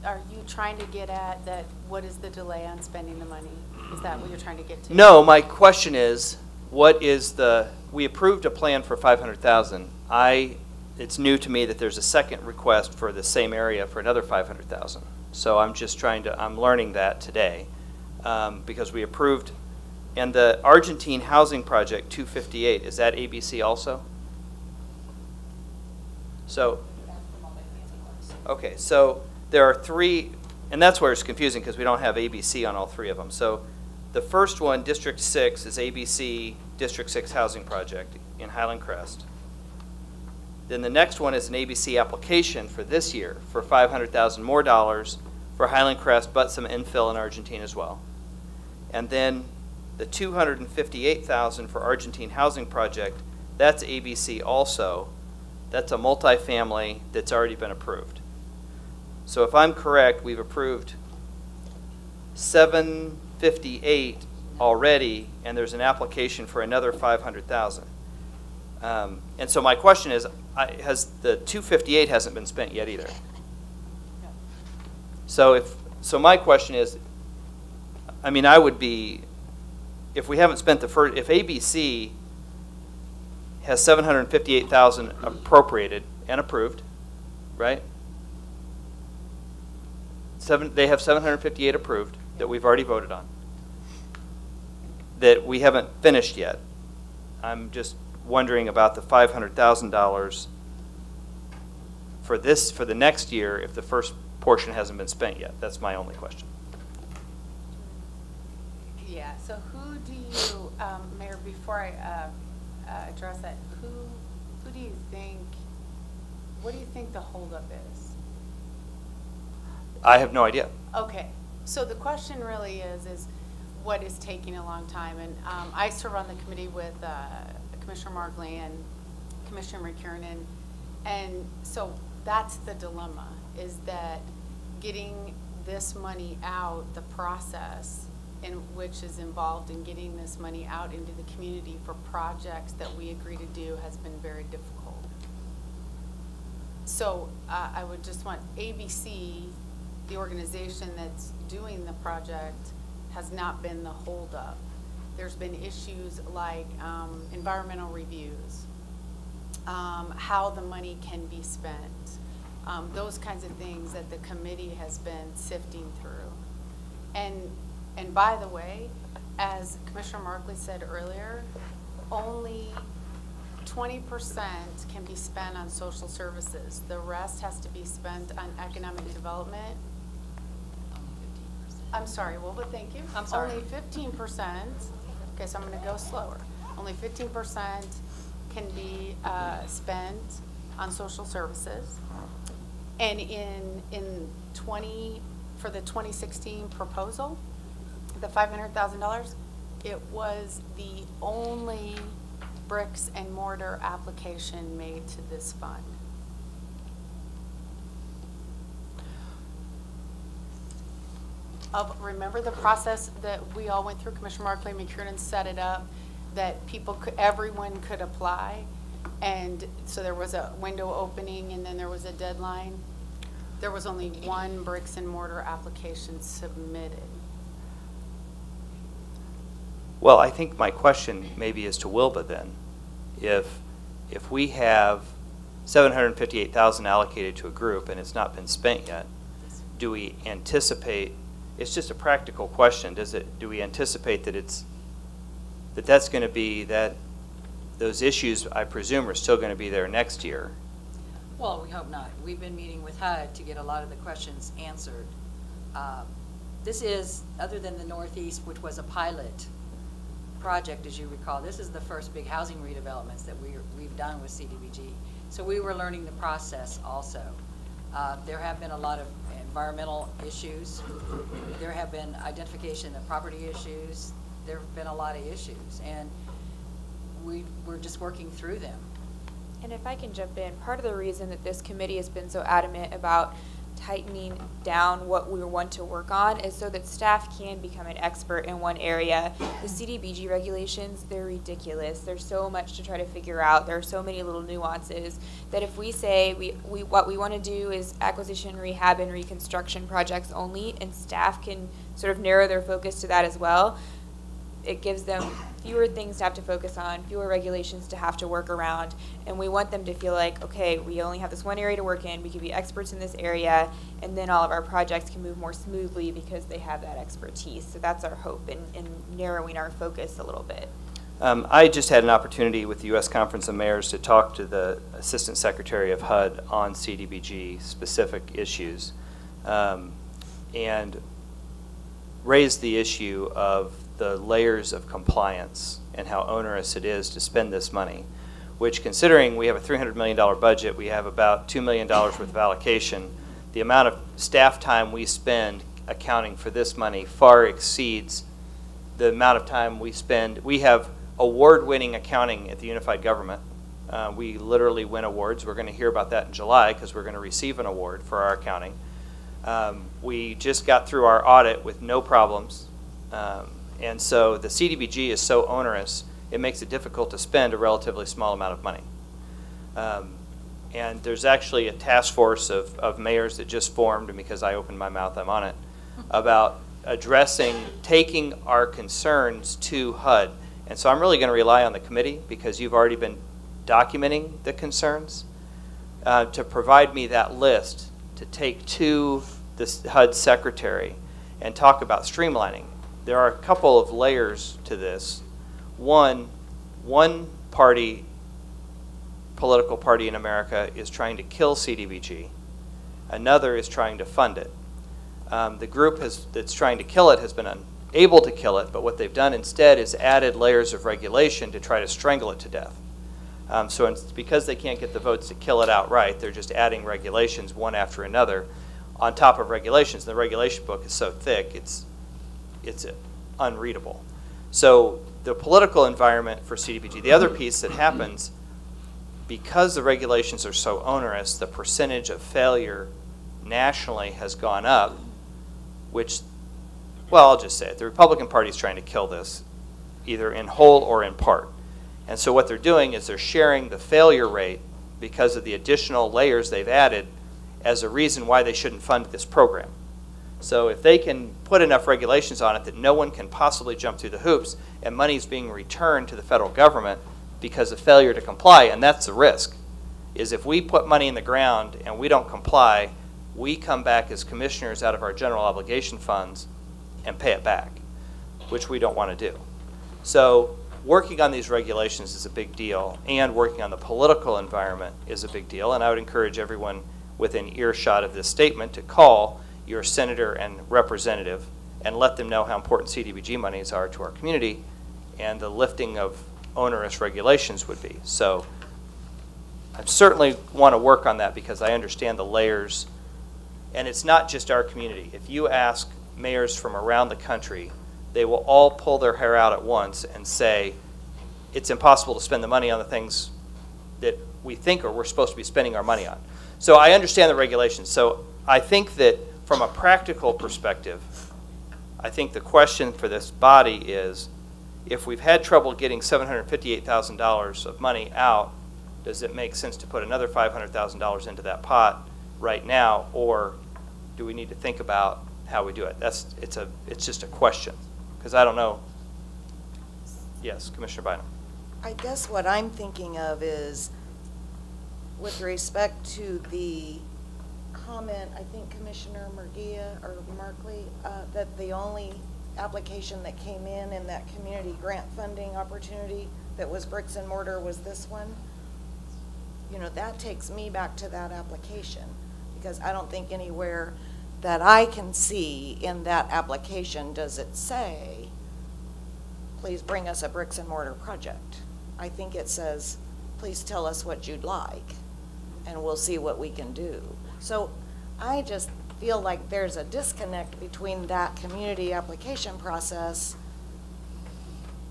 are you trying to get at that, what is the delay on spending the money? Is that what you're trying to get to? No, my question is, we approved a plan for 500,000. It's new to me that there's a second request for the same area for another 500,000. So I'm learning that today because we approved, and the Argentine housing project 258, is that ABC also? So, okay, so there are three, and that's where it's confusing because we don't have ABC on all three of them. So the first one, District 6, is ABC District 6 housing project in Highland Crest. Then the next one is an ABC application for this year for $500,000 more for Highland Crest, but some infill in Argentine as well. And then the $258,000 for Argentine housing project, that's ABC also. That's a multifamily that's already been approved. So if I'm correct, we've approved 758 already, and there's an application for another 500,000. And so my question is, the 258 hasn't been spent yet either. So my question is, I mean, I would be, if we haven't spent the first, if ABC has 758,000 appropriated and approved, right? They have 758 approved that we've already voted on, that we haven't finished yet. I'm just wondering about the $500,000 for the next year if the first portion hasn't been spent yet. That's my only question. Yeah, so who do you, Mayor, before I address that, who do you think, what do you think the holdup is? I have no idea. Okay, so the question really is what is taking a long time? And I serve on the committee with Commissioner Markley and Commissioner McKiernan, and so that's the dilemma, is that getting this money out, the process in which is involved in getting this money out into the community for projects that we agree to do has been very difficult. So I would just want ABC, the organization that's doing the project, has not been the holdup. There's been issues like environmental reviews, how the money can be spent, those kinds of things that the committee has been sifting through. And by the way, as Commissioner Markley said earlier, only 20% can be spent on social services. The rest has to be spent on economic development. I'm sorry, well, but thank you. I'm sorry. Only 15%, okay, so I'm going to go slower. Only 15% can be spent on social services. And for the 2016 proposal, the $500,000, it was the only bricks and mortar application made to this fund. Remember the process that we all went through? Commissioner Markley and McKiernan set it up that everyone could apply, and so there was a window opening and then there was a deadline. There was only one bricks and mortar application submitted. Well, I think my question maybe is to Wilba then. If we have 758,000 allocated to a group and it's not been spent yet, do we anticipate, it's just a practical question, do we anticipate that that's going to be, that those issues, I presume, are still going to be there next year? Well, we hope not. We've been meeting with HUD to get a lot of the questions answered. This is, other than the Northeast, which was a pilot project, as you recall, this is the first big housing redevelopments that we've done with CDBG. So we were learning the process also. There have been a lot of environmental issues. There have been identification of property issues. There have been a lot of issues, and we're just working through them. And if I can jump in, part of the reason that this committee has been so adamant about tightening down what we want to work on is so that staff can become an expert in one area. The CDBG regulations, they're ridiculous. There's so much to try to figure out. There are so many little nuances that if we say what we want to do is acquisition, rehab, and reconstruction projects only, and staff can sort of narrow their focus to that as well, it gives them fewer things to have to focus on, fewer regulations to have to work around, and we want them to feel like, okay, we only have this one area to work in, we can be experts in this area, and then all of our projects can move more smoothly because they have that expertise. So that's our hope in narrowing our focus a little bit. I just had an opportunity with the U.S. Conference of Mayors to talk to the Assistant Secretary of HUD on CDBG specific issues, and raised the issue of the layers of compliance and how onerous it is to spend this money, which, considering we have a $300 million budget, we have about $2 million worth of allocation, the amount of staff time we spend accounting for this money far exceeds the amount of time we spend. We have award-winning accounting at the Unified Government. We literally win awards. We're going to hear about that in July because we're going to receive an award for our accounting. We just got through our audit with no problems. And so the CDBG is so onerous, it makes it difficult to spend a relatively small amount of money. And there's actually a task force of mayors that just formed, and because I opened my mouth, I'm on it, about taking our concerns to HUD. And so I'm really going to rely on the committee, because you've already been documenting the concerns, to provide me that list to take to the HUD secretary and talk about streamlining. There are a couple of layers to this. One political party in America is trying to kill CDBG. Another is trying to fund it. The group that's trying to kill it has been unable to kill it, but what they've done instead is added layers of regulation to try to strangle it to death. So it's because they can't get the votes to kill it outright, they're just adding regulations one after another on top of regulations. The regulation book is so thick, it's unreadable. So the political environment for CDBG, the other piece that happens, because the regulations are so onerous, the percentage of failure nationally has gone up, which, well, I'll just say it. The Republican Party is trying to kill this, either in whole or in part. And so what they're doing is they're sharing the failure rate because of the additional layers they've added as a reason why they shouldn't fund this program. So if they can put enough regulations on it that no one can possibly jump through the hoops and money's being returned to the federal government because of failure to comply, and that's the risk, is if we put money in the ground and we don't comply, we come back as commissioners out of our general obligation funds and pay it back, which we don't want to do. So working on these regulations is a big deal, and working on the political environment is a big deal, and I would encourage everyone within earshot of this statement to call your senator and representative and let them know how important CDBG monies are to our community and the lifting of onerous regulations would be. So I certainly want to work on that because I understand the layers, and it's not just our community. If you ask mayors from around the country, they will all pull their hair out at once and say it's impossible to spend the money on the things that we think or we're supposed to be spending our money on. So I understand the regulations. So I think that from a practical perspective, I think the question for this body is, if we've had trouble getting $758,000 of money out, does it make sense to put another $500,000 into that pot right now, or do we need to think about how we do it? It's just a question, because I don't know. Yes, Commissioner Bynum. I guess what I'm thinking of is, with respect to the comment, I think Commissioner Murguia or Markley, that the only application that came in that community grant funding opportunity that was bricks and mortar was this one. You know, that takes me back to that application, because I don't think anywhere that I can see in that application does it say, please bring us a bricks and mortar project. I think it says, please tell us what you'd like and we'll see what we can do. So I just feel like there's a disconnect between that community application process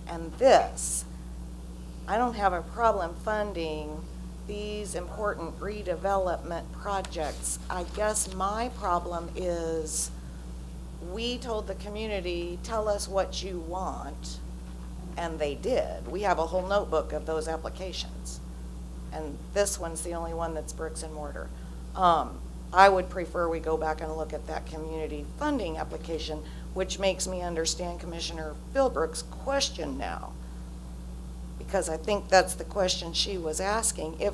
and this. I don't have a problem funding these important redevelopment projects. I guess my problem is we told the community, tell us what you want, and they did. We have a whole notebook of those applications, and this one's the only one that's bricks and mortar. I would prefer we go back and look at that community funding application, which makes me understand Commissioner Philbrook's question now, because I think that's the question she was asking. If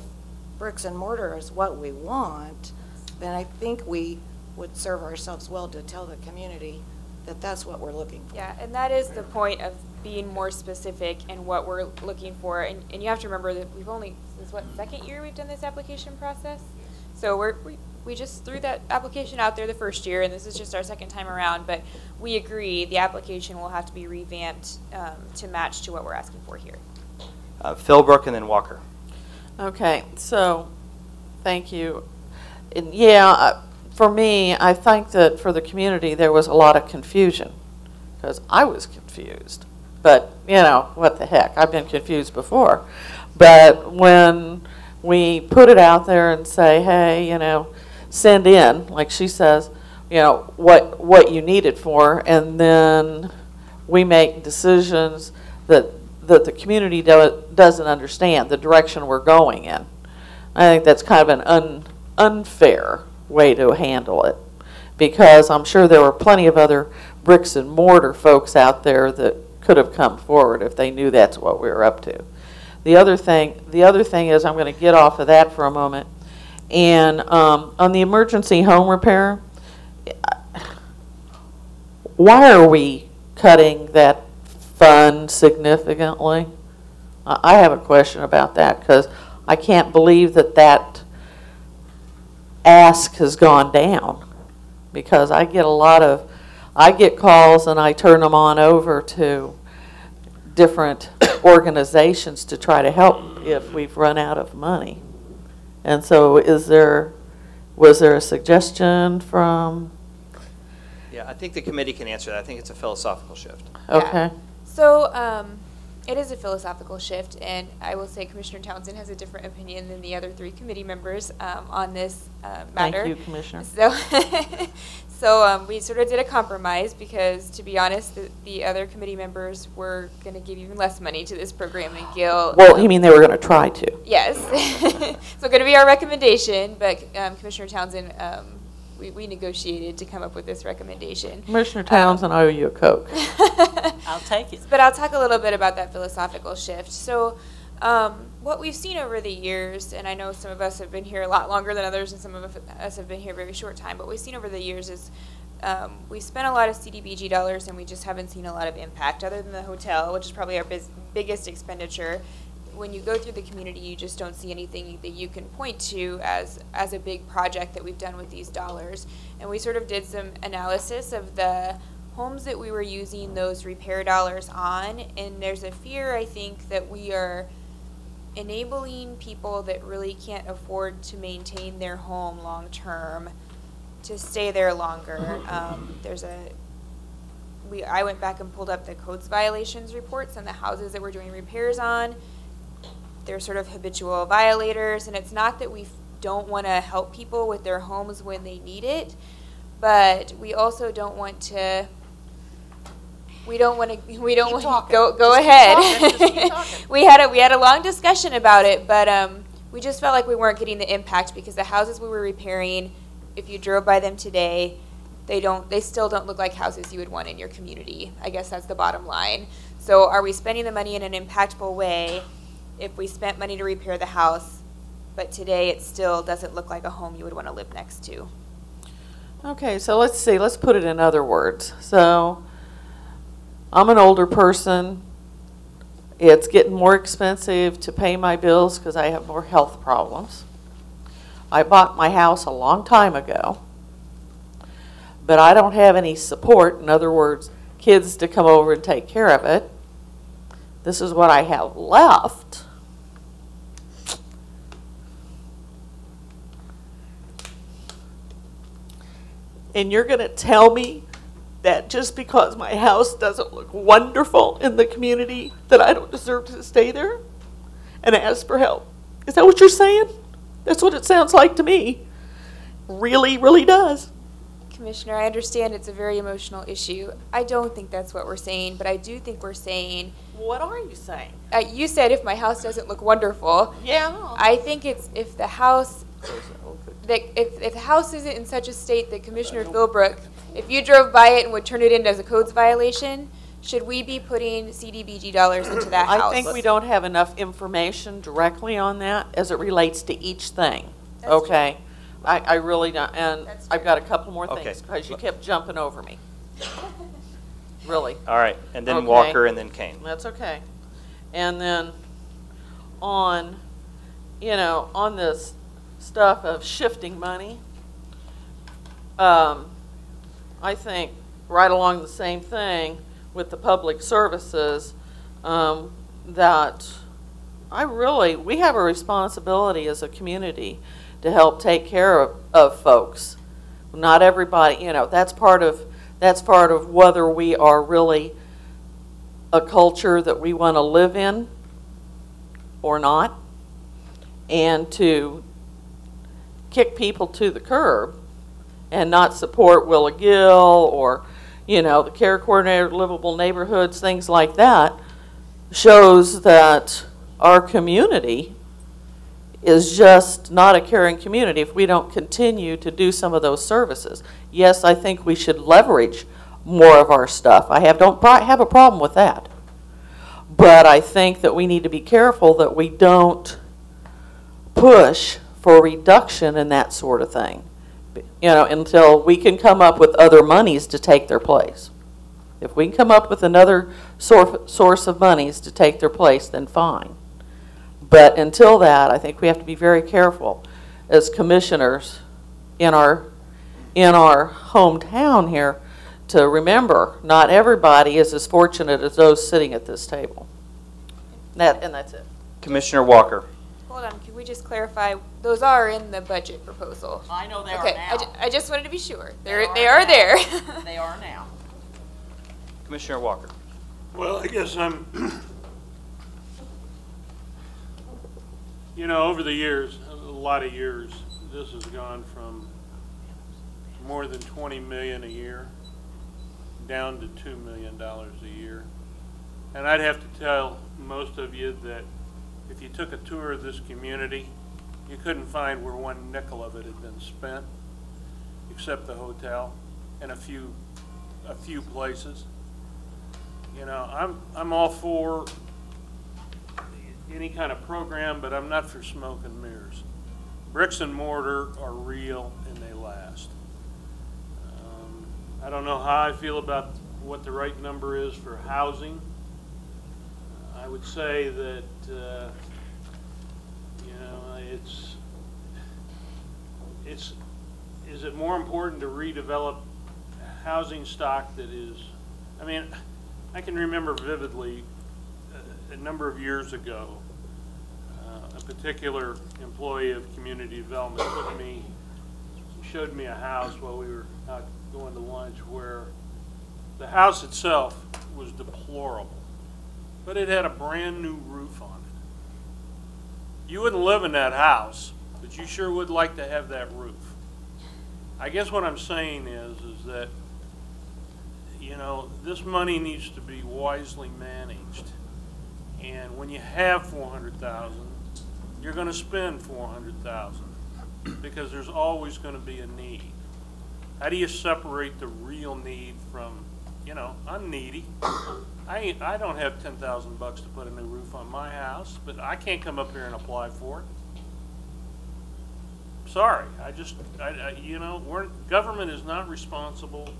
bricks and mortar is what we want, then I think we would serve ourselves well to tell the community that that's what we're looking for. Yeah, and that is the point of being more specific in what we're looking for. And you have to remember that we've only, this is what, second year we've done this application process? So we just threw that application out there the first year, and this is just our second time around, but we agree the application will have to be revamped to match to what we're asking for here. Philbrook and then Walker. Okay, so thank you. And yeah, for me, I think that for the community there was a lot of confusion because I was confused. But, you know, what the heck, I've been confused before. But when we put it out there and say, hey, you know, send in, like she says, you know, what you need it for, and then we make decisions that the community doesn't understand the direction we're going in. I think that's kind of an unfair way to handle it, because I'm sure there were plenty of other bricks and mortar folks out there that could have come forward if they knew that's what we were up to. The other thing is, I'm going to get off of that for a moment, and on the emergency home repair, why are we cutting that fund significantly? I have a question about that, because I can't believe that ask has gone down, because I get calls and I turn them on over to different organizations to try to help if we've run out of money. And so was there a suggestion from? Yeah, I think the committee can answer that. I think it's a philosophical shift. Okay. Yeah. So it is a philosophical shift, and I will say Commissioner Townsend has a different opinion than the other three committee members on this matter. Thank you, Commissioner. So we sort of did a compromise because, to be honest, the other committee members were going to give even less money to this program, and Gil. Well, you mean they were going to try to? Yes. So going to be our recommendation, but Commissioner Townsend, we negotiated to come up with this recommendation. Commissioner Townsend, I owe you a Coke. I'll take it. But I'll talk a little bit about that philosophical shift. So what we've seen over the years, and I know some of us have been here a lot longer than others, and some of us have been here a very short time, but what we've seen over the years is we spent a lot of CDBG dollars, and we just haven't seen a lot of impact, other than the hotel, which is probably our biggest expenditure. When you go through the community, you just don't see anything that you can point to as a big project that we've done with these dollars. And we sort of did some analysis of the homes that we were using those repair dollars on, and there's a fear, I think, that we are enabling people that really can't afford to maintain their home long term to stay there longer. I went back and pulled up the codes violations reports on the houses that we're doing repairs on. They're sort of habitual violators, and it's not that we don't want to help people with their homes when they need it, but we also don't want to. We don't want to go ahead. We had a long discussion about it, but we just felt like we weren't getting the impact because the houses we were repairing, if you drove by them today, they still don't look like houses you would want in your community. I guess that's the bottom line. So are we spending the money in an impactful way if we spent money to repair the house, but today it still doesn't look like a home you would want to live next to? Okay, so let's see. Let's put it in other words. So I'm an older person. It's getting more expensive to pay my bills because I have more health problems. I bought my house a long time ago, but I don't have any support. In other words, kids to come over and take care of it. This is what I have left. And you're going to tell me that just because my house doesn't look wonderful in the community that I don't deserve to stay there and ask for help? Is that what you're saying? That's what it sounds like to me. Really, really does. Commissioner, I understand it's a very emotional issue. I don't think that's what we're saying, but I do think we're saying... What are you saying? You said if my house doesn't look wonderful. Yeah. I think it's if the house... If the house isn't in such a state that Commissioner Philbrook, if you drove by it and would turn it in as a codes violation, should we be putting CDBG dollars into that house? I think we don't have enough information directly on that as it relates to each thing. That's okay? I really don't. And I've got a couple more Okay. things because you kept jumping over me. Really. All right, and then Okay. Walker and then Kane. That's okay. And then on, on this stuff of shifting money, I think right along the same thing with the public services, that we have a responsibility as a community to help take care of folks. Not everybody, that's part of whether we are really a culture that we want to live in or not, and to kick people to the curb and not support Willa Gill or, the care coordinator, livable neighborhoods, things like that, shows that our community is just not a caring community if we don't continue to do some of those services. Yes, I think we should leverage more of our stuff. Don't have a problem with that. But I think that we need to be careful that we don't push for reduction in that sort of thing, until we can come up with other monies to take their place. If we can come up with another source of monies to take their place, then fine. But until that, I think we have to be very careful as commissioners in our hometown here to remember not everybody is as fortunate as those sitting at this table. And that's it. Commissioner Walker. Hold on, can we just clarify? Those are in the budget proposal. I know they okay, are now. I just wanted to be sure. They are there. They are now. Commissioner Walker. Well, I guess I'm, over the years, a lot of years, this has gone from more than $20 million a year down to $2 million a year. And I'd have to tell most of you that if you took a tour of this community, you couldn't find where one nickel of it had been spent, except the hotel and a few places. I'm all for any kind of program, but I'm not for smoke and mirrors. Bricks and mortar are real and they last. I don't know how I feel about what the right number is for housing. I would say that is it more important to redevelop housing stock that is, I can remember vividly a number of years ago, a particular employee of community development showed me a house while we were out going to lunch where the house itself was deplorable, but it had a brand new roof on it. You wouldn't live in that house, but you sure would like to have that roof. I guess what I'm saying is that, this money needs to be wisely managed. And when you have $400,000, you're going to spend $400,000 because there's always going to be a need. How do you separate the real need from, I'm needy. I don't have $10,000 to put a new roof on my house, but I can't come up here and apply for it. Sorry, government is not responsible to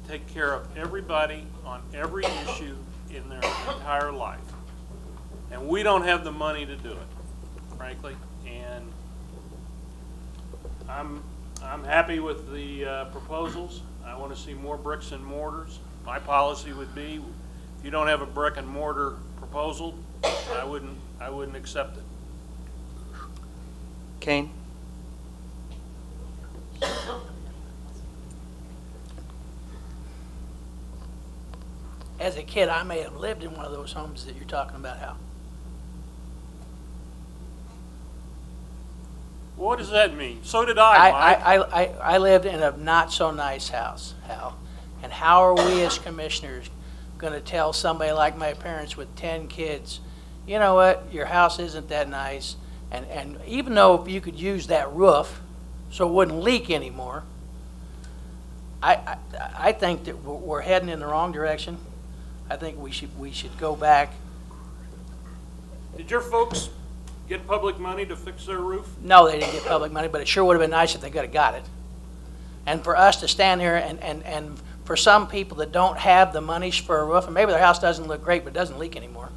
take care of everybody on every issue in their entire life. And we don't have the money to do it, frankly. And I'm happy with the proposals. I want to see more bricks and mortars. My policy would be, if you don't have a brick and mortar proposal, I wouldn't accept it. Kane. As a kid, I may have lived in one of those homes that you're talking about, Hal. What does that mean? So did I, Mike. I lived in a not-so-nice house, Hal. And how are we as commissioners going to tell somebody like my parents with 10 kids, you know what, your house isn't that nice, and even though if you could use that roof so it wouldn't leak anymore, I think that we're heading in the wrong direction. I think we should go back. Did your folks get public money to fix their roof? No, they didn't get public money, but it sure would have been nice if they could have got it. And for us to stand here and for some people that don't have the money for a roof, and maybe their house doesn't look great, but it doesn't leak anymore.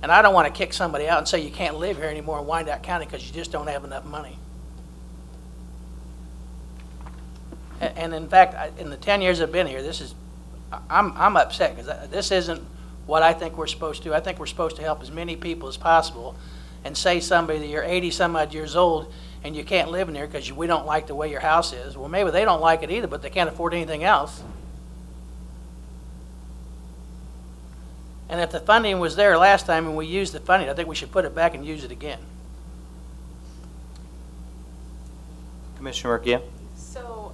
And I don't want to kick somebody out and say you can't live here anymore in Wyandotte County because you just don't have enough money. And in fact, in the 10 years I've been here, I'm upset because this isn't what I think we're supposed to do. I think we're supposed to help as many people as possible. And say somebody that you're 80 some odd years old and you can't live in there because we don't like the way your house is. Well, maybe they don't like it either, but they can't afford anything else. And if the funding was there last time and we used the funding, I think we should put it back and use it again. Commissioner Murguia? So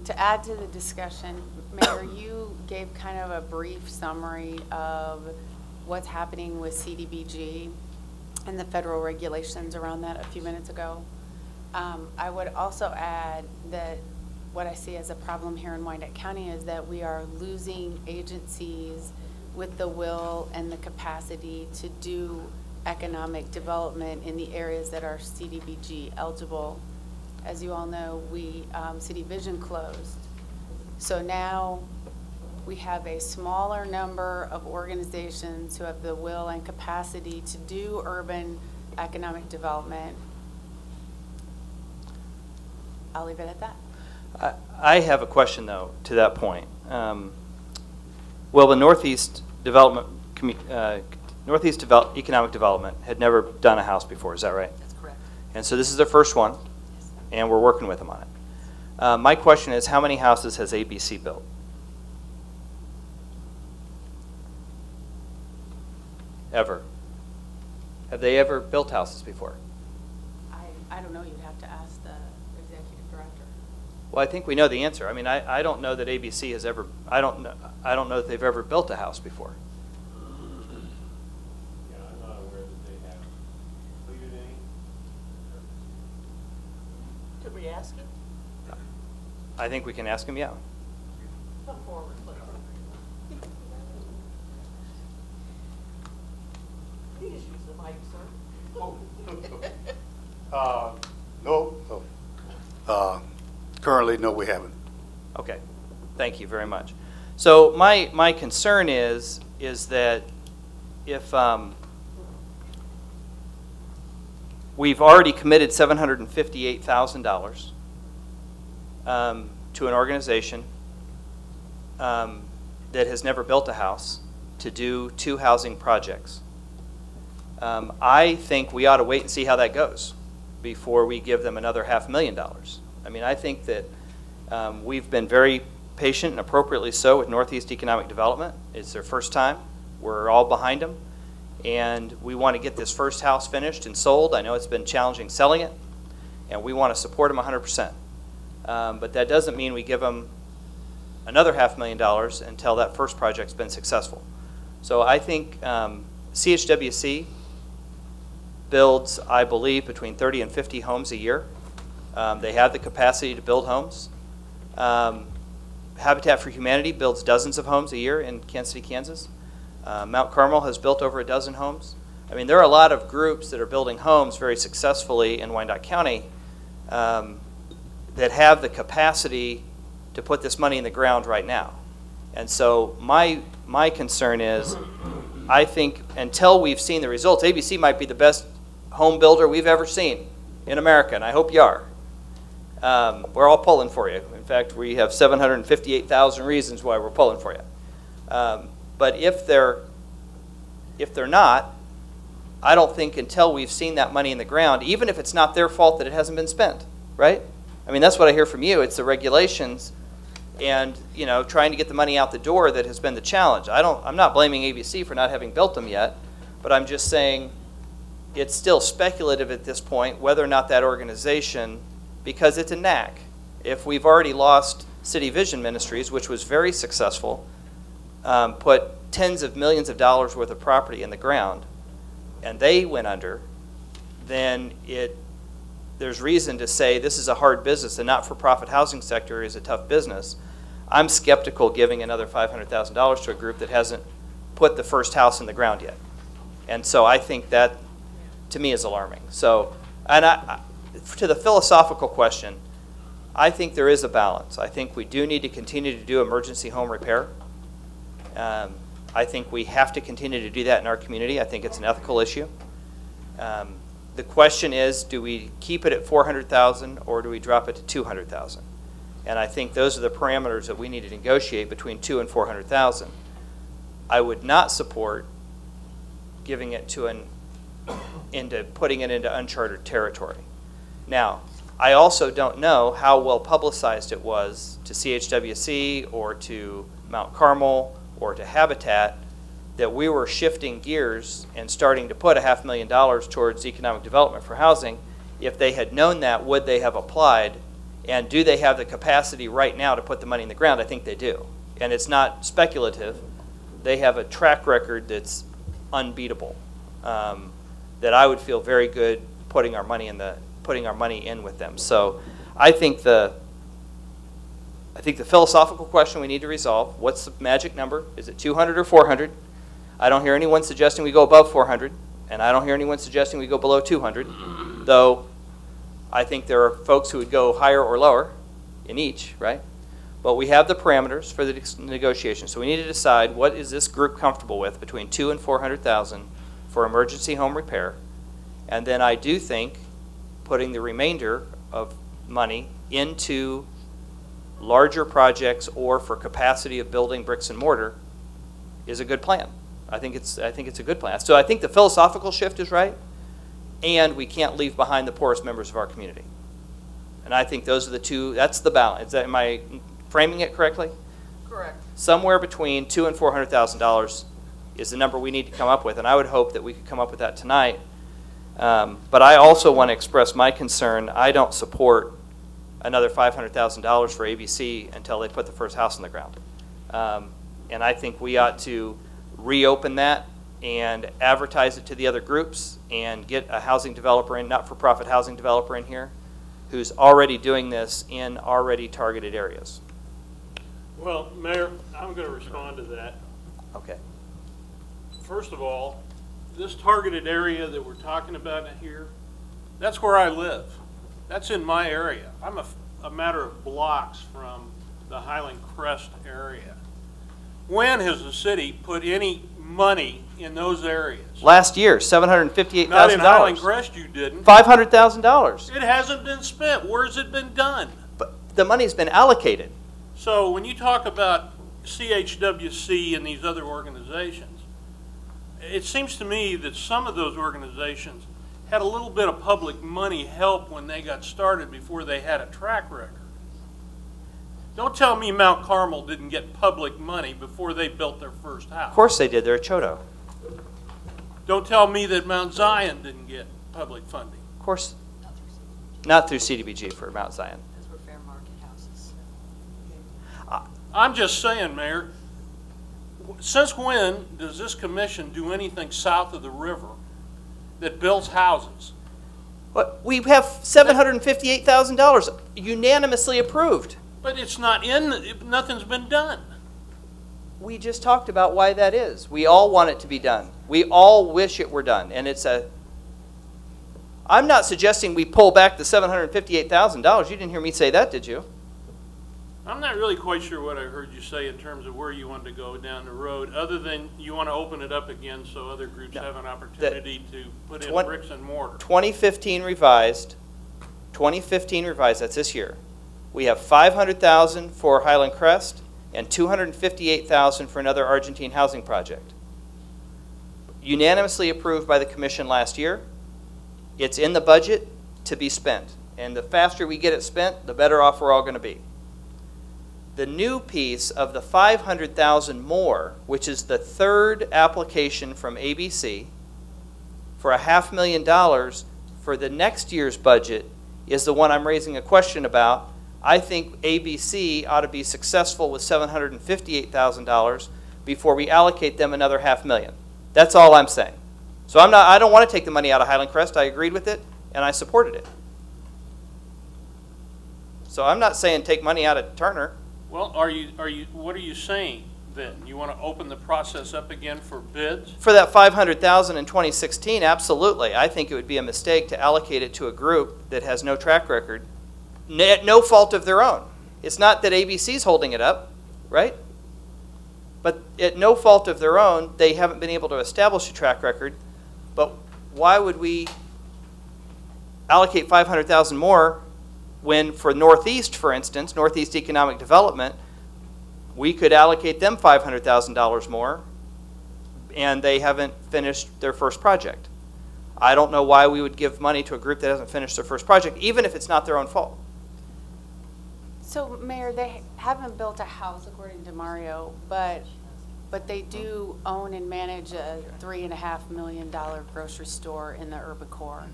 to add to the discussion, Mayor, you gave kind of a brief summary of what's happening with CDBG and the federal regulations around that a few minutes ago. I would also add that what I see as a problem here in Wyandotte County is that we are losing agencies with the will and the capacity to do economic development in the areas that are CDBG eligible. As you all know, City Vision closed. So now we have a smaller number of organizations who have the will and capacity to do urban economic development. I'll leave it at that. I have a question, though, to that point. Well, the Northeast Economic Development had never done a house before, is that right? That's correct. And so this is their first one, and we're working with them on it. My question is, how many houses has ABC built? Ever? Have they ever built houses before? I don't know. You'd have to ask the executive director. Well, I think we know the answer. I mean, I don't know that ABC has ever. I don't know that they've ever built a house before. Yeah, I'm not aware that they have completed any. Could we ask him? I think we can ask them. Yeah. Come forward, please. Please use the mic, sir. No. Currently, no, we haven't. Okay. Thank you very much. So my concern is that if we've already committed $758,000 to an organization that has never built a house to do 2 housing projects. I think we ought to wait and see how that goes before we give them another $500,000. I mean, I think that we've been very patient and appropriately so with Northeast Economic Development. It's their first time. We're all behind them. And we want to get this first house finished and sold. I know it's been challenging selling it, and we want to support them 100%. But that doesn't mean we give them another $500,000 until that first project's been successful. So I think CHWC builds, I believe, between 30 and 50 homes a year. They have the capacity to build homes. Habitat for Humanity builds dozens of homes a year in Kansas City, Kansas. Mount Carmel has built over a dozen homes. I mean, there are a lot of groups that are building homes very successfully in Wyandotte County that have the capacity to put this money in the ground right now. And so my concern is, I think until we've seen the results, ABC might be the best home builder we've ever seen in America, and I hope you are. We're all pulling for you. In fact, we have 758,000 reasons why we're pulling for you. But if they're not, I don't think until we've seen that money in the ground, even if it's not their fault that it hasn't been spent, right? I mean, that's what I hear from you. It's the regulations and, you know, trying to get the money out the door that has been the challenge. I'm not blaming ABC for not having built them yet, but I'm just saying it's still speculative at this point whether or not that organization, because it's a knack. If we've already lost City Vision Ministries, which was very successful, put tens of millions of dollars worth of property in the ground, and they went under, then there's reason to say this is a hard business. The not-for-profit housing sector is a tough business. I'm skeptical giving another $500,000 to a group that hasn't put the first house in the ground yet. And so I think that, to me, is alarming. So, and to the philosophical question, I think there is a balance. I think we do need to continue to do emergency home repair. I think we have to continue to do that in our community. I think it's an ethical issue. The question is, do we keep it at $400,000 or do we drop it to $200,000? And I think those are the parameters that we need to negotiate between $200,000 and $400,000. I would not support giving it to putting it into uncharted territory. Now, I also don't know how well publicized it was to CHWC or to Mount Carmel or to Habitat that we were shifting gears and starting to put $500,000 towards economic development for housing. If they had known that, would they have applied? And do they have the capacity right now to put the money in the ground? I think they do. And it's not speculative. They have a track record that's unbeatable. That I would feel very good putting our money in with them. So I think the philosophical question we need to resolve: what's the magic number? Is it 200 or 400? I don't hear anyone suggesting we go above 400, and I don't hear anyone suggesting we go below 200. Though I think there are folks who would go higher or lower in each, right? But we have the parameters for the negotiation. So we need to decide what is this group comfortable with between $200,000 and $400,000 for emergency home repair. And then I do think putting the remainder of money into larger projects or for capacity of building bricks and mortar is a good plan. I think it's a good plan. So I think the philosophical shift is right, and we can't leave behind the poorest members of our community. And I think those are the two. That's the balance. Am I framing it correctly? Correct. Somewhere between $200,000 and $400,000 is the number we need to come up with, and I would hope that we could come up with that tonight. But I also want to express my concern. I don't support another $500,000 for ABC until they put the first house in the ground. And I think we ought to reopen that and advertise it to the other groups and get a housing developer in, not-for-profit housing developer in here who's already doing this in already targeted areas. Well, Mayor, I'm going to respond to that. Okay. First of all, this targeted area that we're talking about here, that's where I live. That's in my area. I'm a matter of blocks from the Highland Crest area. When has the city put any money in those areas? Last year, $758,000. Not in Highland Crest, you didn't. $500,000. It hasn't been spent. Where's it been done? But the money's been allocated. So when you talk about CHWC and these other organizations, it seems to me that some of those organizations had a little bit of public money help when they got started before they had a track record. Don't tell me Mount Carmel didn't get public money before they built their first house. Of course they did. They're a Chodo. Don't tell me that Mount Zion didn't get public funding. Of course. Not through CDBG for Mount Zion. Those were fair market houses. I'm just saying, Mayor, since when does this commission do anything south of the river that builds houses? But we have $758,000 unanimously approved. But it's not nothing's been done. We just talked about why that is. We all want it to be done. We all wish it were done. And I'm not suggesting we pull back the $758,000. You didn't hear me say that, did you? I'm not really quite sure what I heard you say in terms of where you want to go down the road, other than you want to open it up again so other groups have an opportunity to put in bricks and mortar. 2015 revised, that's this year. We have $500,000 for Highland Crest and $258,000 for another Argentine housing project. Unanimously approved by the commission last year. It's in the budget to be spent. And the faster we get it spent, the better off we're all going to be. The new piece of the $500,000 more, which is the third application from ABC for $500,000 for the next year's budget is the one I'm raising a question about. I think ABC ought to be successful with $758,000 before we allocate them another $500,000. That's all I'm saying. So I don't want to take the money out of Highland Crest. I agreed with it and I supported it. So I'm not saying take money out of Turner. Well, what are you saying then? You want to open the process up again for bids? For that $500,000 in 2016, absolutely. I think it would be a mistake to allocate it to a group that has no track record, at no fault of their own. It's not that ABC's holding it up, right? But at no fault of their own, they haven't been able to establish a track record. But why would we allocate $500,000 more when for Northeast, for instance, Northeast Economic Development, we could allocate them $500,000 more and they haven't finished their first project? I don't know why we would give money to a group that hasn't finished their first project, even if it's not their own fault. So, Mayor, they haven't built a house, according to Mario, but they do own and manage a $3.5 million grocery store in the urban core.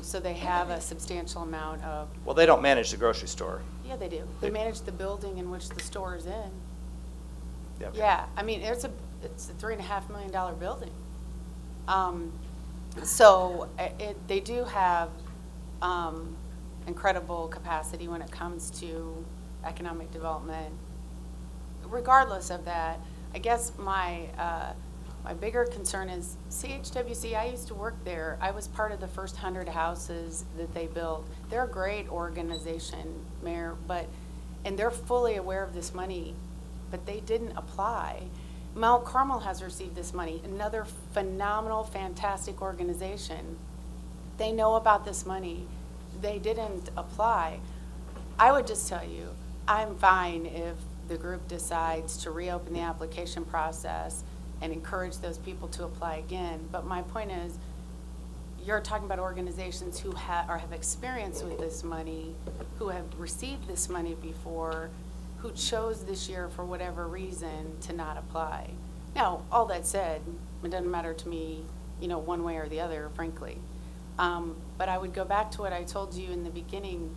So they have a substantial amount of... Well, they don't manage the grocery store. Yeah, they do. They manage the building in which the store is in. Yep. Yeah, I mean, it's a $3.5 million building. So they do have incredible capacity when it comes to economic development. Regardless of that, I guess my bigger concern is CHWC. I used to work there. I was part of the first 100 houses that they built. They're a great organization, Mayor, and they're fully aware of this money, but they didn't apply. Mount Carmel has received this money, another phenomenal, fantastic organization. They know about this money. They didn't apply. I would just tell you, I'm fine if the group decides to reopen the application process and encourage those people to apply again. But my point is, you're talking about organizations who have experience with this money, who have received this money before, who chose this year for whatever reason to not apply. Now, all that said, it doesn't matter to me, one way or the other, frankly. But I would go back to what I told you in the beginning.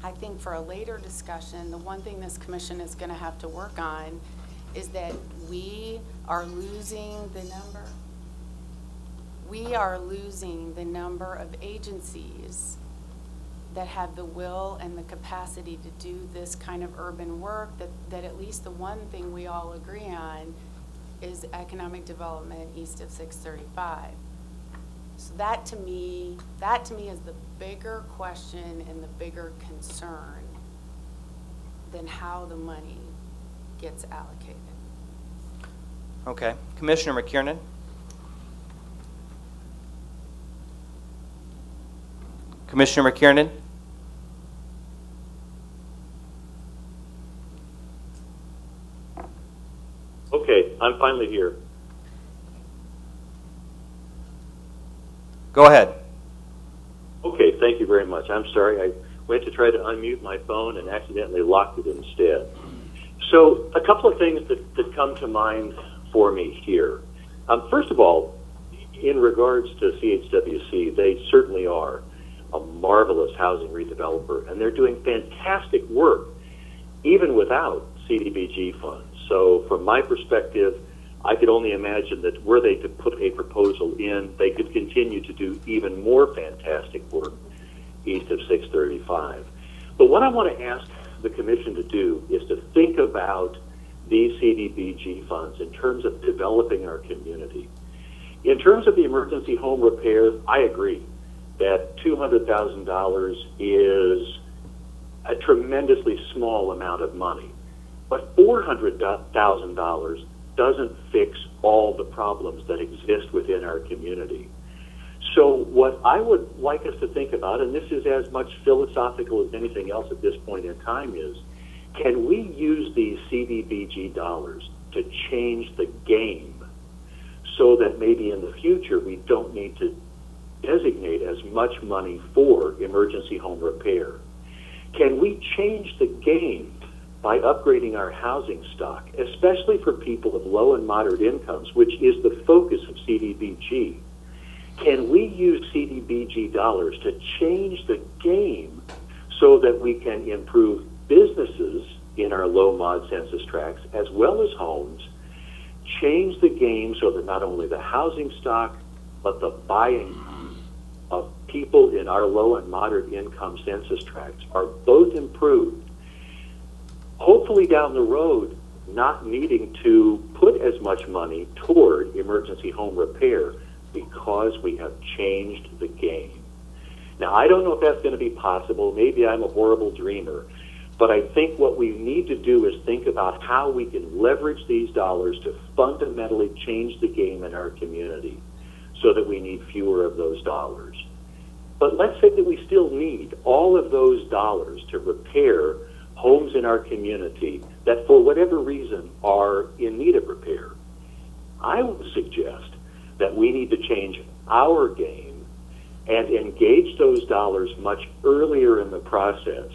I think for a later discussion, the one thing this commission is going to have to work on is that we are losing the number. We are losing the number of agencies that have the will and the capacity to do this kind of urban work, that at least the one thing we all agree on is economic development east of 635. So that to me is the bigger question and the bigger concern than how the money gets allocated. Okay. Commissioner McKiernan? Commissioner McKiernan? Okay, I'm finally here. Go ahead. Okay, thank you very much. I'm sorry, I went to try to unmute my phone and accidentally locked it instead. So a couple of things that come to mind for me here. First of all, in regards to CHWC, they certainly are a marvelous housing redeveloper, and they're doing fantastic work, even without CDBG funds. So from my perspective, I could only imagine that were they to put a proposal in, they could continue to do even more fantastic work east of 635. But what I want to ask the Commission to do is to think about these CDBG funds in terms of developing our community. In terms of the emergency home repair, I agree that $200,000 is a tremendously small amount of money. But $400,000 doesn't fix all the problems that exist within our community. So what I would like us to think about, and this is as much philosophical as anything else at this point in time, is can we use these CDBG dollars to change the game so that maybe in the future we don't need to designate as much money for emergency home repair? Can we change the game by upgrading our housing stock, especially for people of low and moderate incomes, which is the focus of CDBG? Can we use CDBG dollars to change the game so that we can improve businesses in our low mod census tracts as well as homes, change the game so that not only the housing stock but the buying of people in our low and moderate income census tracts are both improved? Hopefully down the road, not needing to put as much money toward emergency home repair because we have changed the game. Now, I don't know if that's going to be possible. Maybe I'm a horrible dreamer. But I think what we need to do is think about how we can leverage these dollars to fundamentally change the game in our community so that we need fewer of those dollars. But let's say that we still need all of those dollars to repair homes in our community that for whatever reason are in need of repair. I would suggest that we need to change our game and engage those dollars much earlier in the process,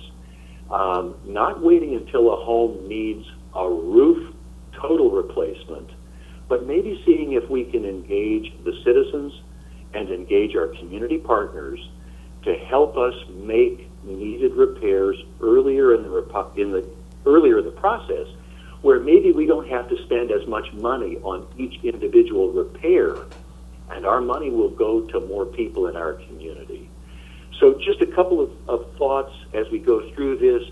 not waiting until a home needs a roof total replacement, but maybe seeing if we can engage the citizens and engage our community partners to help us make needed repairs earlier in the process, where maybe we don't have to spend as much money on each individual repair, and our money will go to more people in our community. So just a couple of thoughts as we go through this.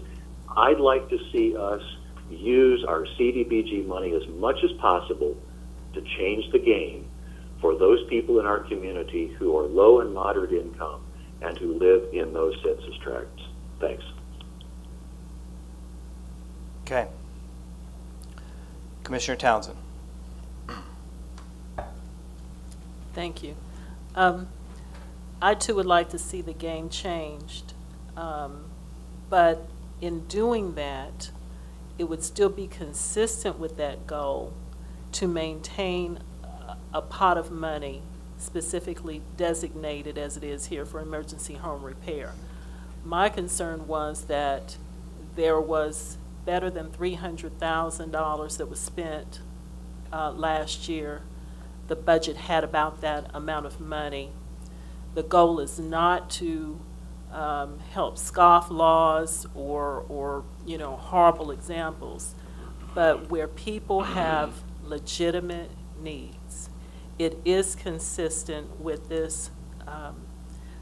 I'd like to see us use our CDBG money as much as possible to change the game for those people in our community who are low and moderate income and who live in those census tracts. Thanks. Okay. Commissioner Townsend. Thank you. I too would like to see the game changed, but in doing that, it would still be consistent with that goal to maintain a pot of money specifically designated as it is here for emergency home repair. My concern was that there was better than $300,000 that was spent last year. The budget had about that amount of money. The goal is not to help scofflaws or horrible examples, but where people have legitimate needs. It is consistent with this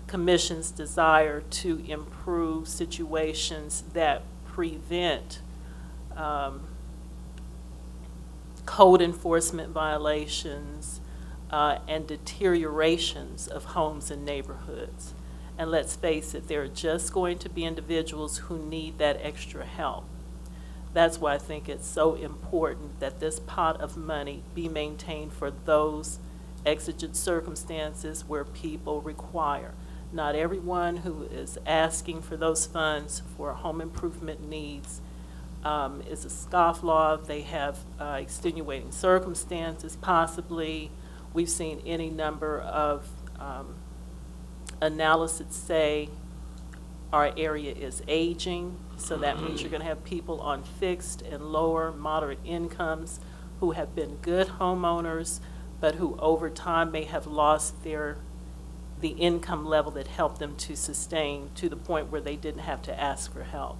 Commission's desire to improve situations that prevent code enforcement violations and deteriorations of homes and neighborhoods. And let's face it, there are just going to be individuals who need that extra help. That's why I think it's so important that this pot of money be maintained for those exigent circumstances where people require. Not everyone who is asking for those funds for home improvement needs is a scofflaw. They have extenuating circumstances, possibly. We've seen any number of analysis say our area is aging, so that means you're going to have people on fixed and lower moderate incomes who have been good homeowners, but who over time may have lost the income level that helped them to sustain to the point where they didn't have to ask for help.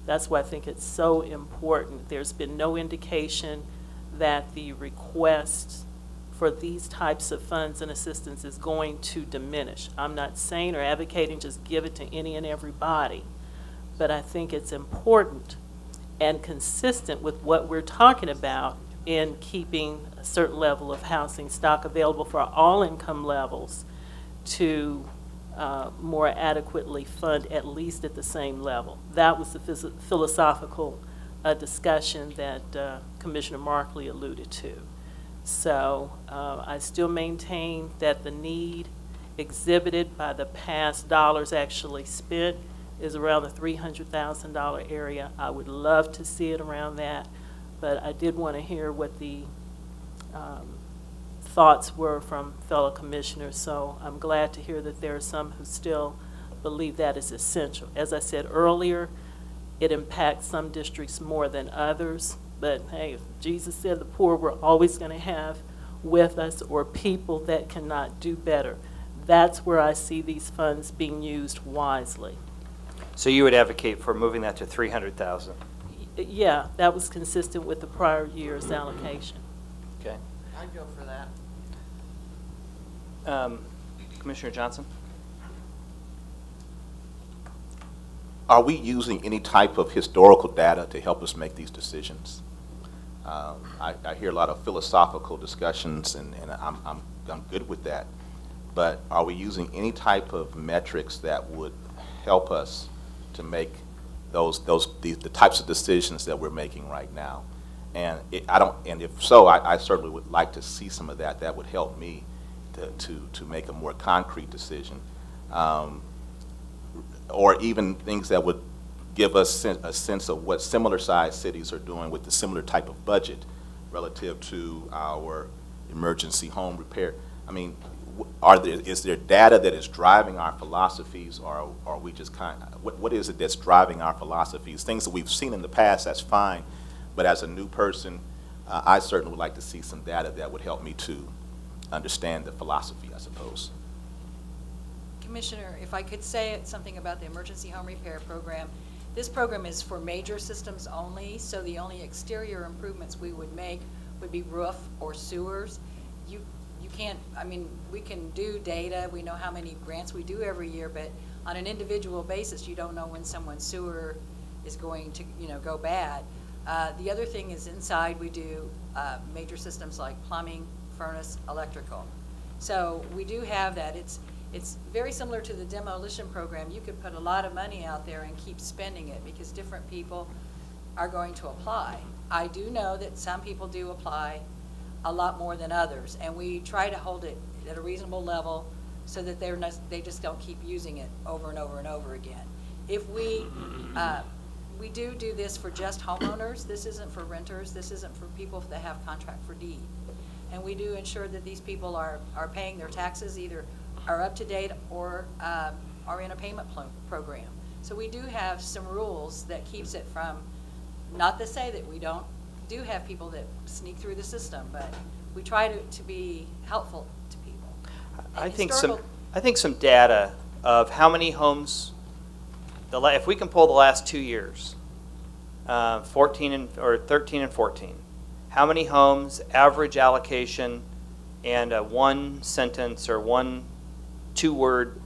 That's why I think it's so important. There's been no indication that the request for these types of funds and assistance is going to diminish. I'm not saying or advocating just give it to any and everybody, but I think it's important and consistent with what we're talking about in keeping a certain level of housing stock available for all income levels to more adequately fund at least at the same level. That was the philosophical discussion that Commissioner Markley alluded to. So I still maintain that the need exhibited by the past dollars actually spent is around the $300,000 area. I would love to see it around that, but I did want to hear what the thoughts were from fellow commissioners, so I'm glad to hear that there are some who still believe that is essential. As I said earlier, it impacts some districts more than others, but hey, if Jesus said the poor we're always going to have with us, or people that cannot do better. that's where I see these funds being used wisely. So you would advocate for moving that to 300,000? Yeah, that was consistent with the prior year's allocation. Okay. I'd go for that. Commissioner Johnson? Are we using any type of historical data to help us make these decisions? I hear a lot of philosophical discussions, and I'm good with that. But are we using any type of metrics that would help us to make the types of decisions that we're making right now? And if so, I certainly would like to see some of that. That would help me to make a more concrete decision. Or even things that would give us a sense of what similar sized cities are doing with the similar type of budget relative to our emergency home repair. I mean, is there data that is driving our philosophies, or are we just what is it that's driving our philosophies? Things that we've seen in the past, that's fine, but as a new person, I certainly would like to see some data that would help me to understand the philosophy, I suppose. Commissioner, if I could say something about the emergency home repair program. This program is for major systems only, so the only exterior improvements we would make would be roof or sewers. You can't, I mean, we can do data, we know how many grants we do every year, but on an individual basis, you don't know when someone's sewer is going to, go bad. The other thing is inside we do major systems like plumbing, furnace, electrical. So we do have that. It's very similar to the demolition program. You could put a lot of money out there and keep spending it because different people are going to apply. I do know that some people do apply a lot more than others, and we try to hold it at a reasonable level so that they just don't keep using it over and over and over again. If we do this for just homeowners, this isn't for renters, this isn't for people that have contract for deed. And we do ensure that these people are paying their taxes, either are up to date or are in a payment program. So we do have some rules that keeps it from, not to say that we do have people that sneak through the system, but we try to be helpful to people. I think some data of how many homes, if we can pull the last 2 years, 13 and 14, how many homes, average allocation, and a one sentence or one 2-word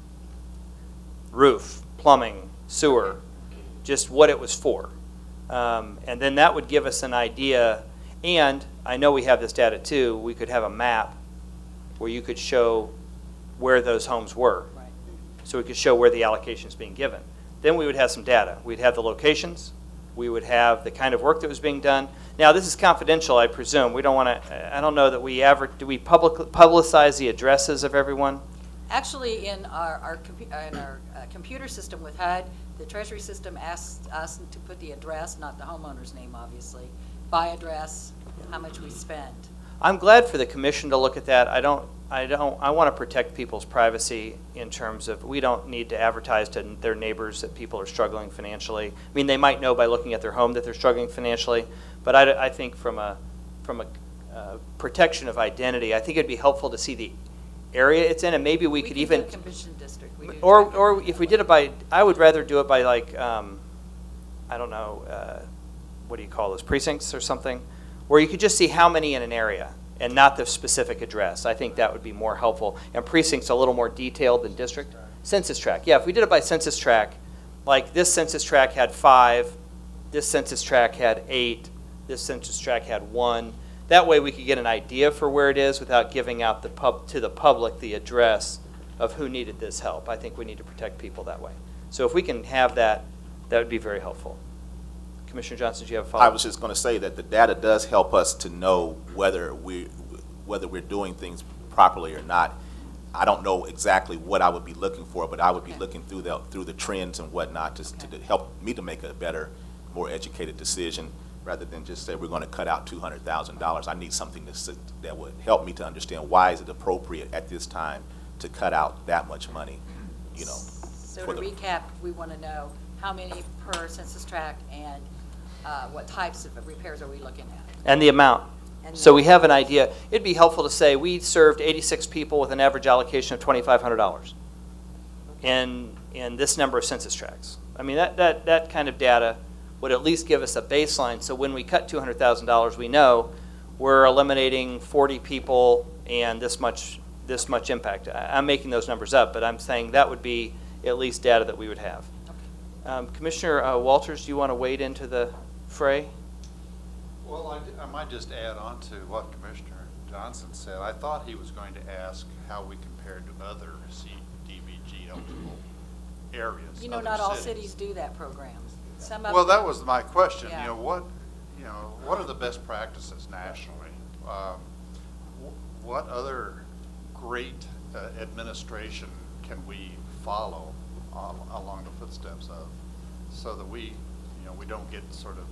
roof, plumbing, sewer, just what it was for. And then that would give us an idea, and I know we have this data too, we could have a map where you could show where those homes were. Right. So we could show where the allocation is being given. Then we would have some data. We'd have the locations, we would have the kind of work that was being done. Now this is confidential, I presume. We don't want to, I don't know that we ever, do we publicize the addresses of everyone? Actually, in our computer system with HUD, the Treasury system asks us to put the address, not the homeowner's name, obviously, by address, how much we spend. I'm glad for the commission to look at that. I want to protect people's privacy in terms of we don't need to advertise to their neighbors that people are struggling financially. I mean, they might know by looking at their home that they're struggling financially, but I think from a protection of identity, I think it'd be helpful to see the area it's in, and maybe we could even, commission district. or if we did it by, I would rather do it by like, I don't know, what do you call those, precincts or something, where you could just see how many in an area and not the specific address. I think that would be more helpful. And precincts a little more detailed than district. Census tract. Yeah, if we did it by census tract, like this census tract had 5, this census tract had 8, this census tract had 1. That way we could get an idea for where it is without giving out to the public the address of who needed this help. I think we need to protect people that way. So if we can have that, that would be very helpful. Commissioner Johnson, do you have a follow-up? I was just going to say that the data does help us to know whether we're doing things properly or not. I don't know exactly what I would be looking for, but I would be looking through the trends and whatnot to help me to make a better, more educated decision, rather than just say we're going to cut out $200,000. I need something that would help me to understand why is it appropriate at this time to cut out that much money, you know. So to recap, we want to know how many per census tract and what types of repairs are we looking at? And the amount. So we have an idea. It'd be helpful to say we served 86 people with an average allocation of $2,500 in this number of census tracts. I mean, that kind of data would at least give us a baseline. So when we cut $200,000, we know we're eliminating 40 people and this much impact. I'm making those numbers up, but I'm saying that would be at least data that we would have. Commissioner Walters, do you want to wade into the fray? Well, I might just add on to what Commissioner Johnson said. I thought he was going to ask how we compared to other CDBG eligible areas. You know, not all cities do that program. Some of Well, them, that was my question. Yeah. What are the best practices nationally? What other great administration can we follow along the footsteps of, so that we don't get sort of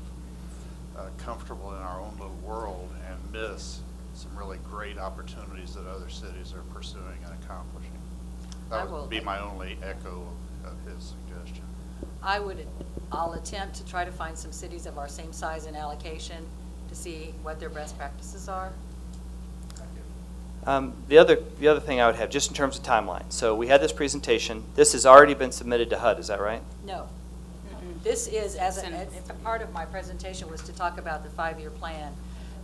comfortable in our own little world and miss some really great opportunities that other cities are pursuing and accomplishing. That would be my only echo of his suggestion. I'll attempt to try to find some cities of our same size and allocation to see what their best practices are. The other thing I would have, just in terms of timeline. So we had this presentation. This has already been submitted to HUD. Is that right? No. This is, a part of my presentation was to talk about the 5-year plan.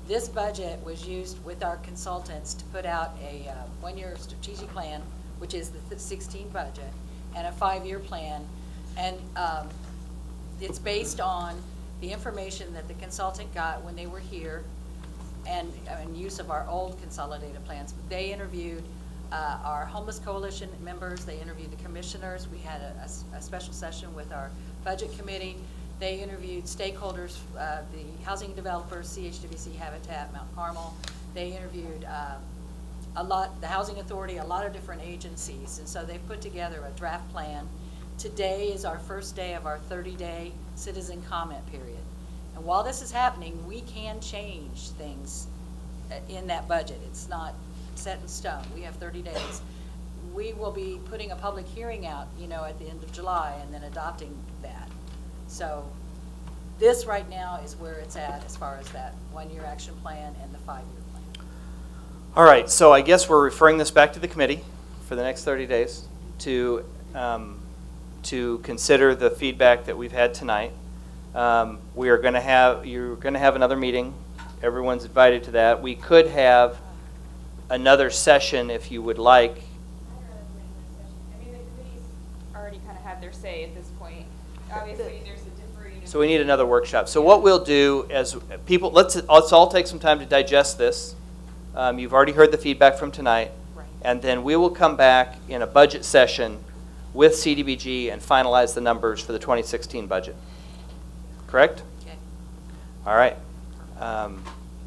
This budget was used with our consultants to put out a 1-year strategic plan, which is the 16 budget, and a 5-year plan. And it's based on the information that the consultant got when they were here and use of our old consolidated plans. They interviewed our Homeless Coalition members. They interviewed the commissioners. We had a special session with our budget committee. They interviewed stakeholders, the housing developers, CHWC Habitat, Mount Carmel. They interviewed the Housing Authority, a lot of different agencies. And so they put together a draft plan. Today is our first day of our 30-day citizen comment period. And while this is happening, we can change things in that budget. It's not set in stone. We have 30 days. We will be putting a public hearing out, at the end of July and then adopting that. So this right now is where it's at as far as that 1-year action plan and the 5-year plan. All right, so I guess we're referring this back to the committee for the next 30 days to consider the feedback that we've had tonight. You're going to have another meeting. Everyone's invited to that. We could have another session if you would like. I mean, the committee's already kind of had their say at this point. Obviously, there's a differing. So we need another workshop. So what we'll do as people, let's all take some time to digest this. You've already heard the feedback from tonight. Right. And then we will come back in a budget session with CDBG and finalize the numbers for the 2016 budget. Correct? Okay. All right.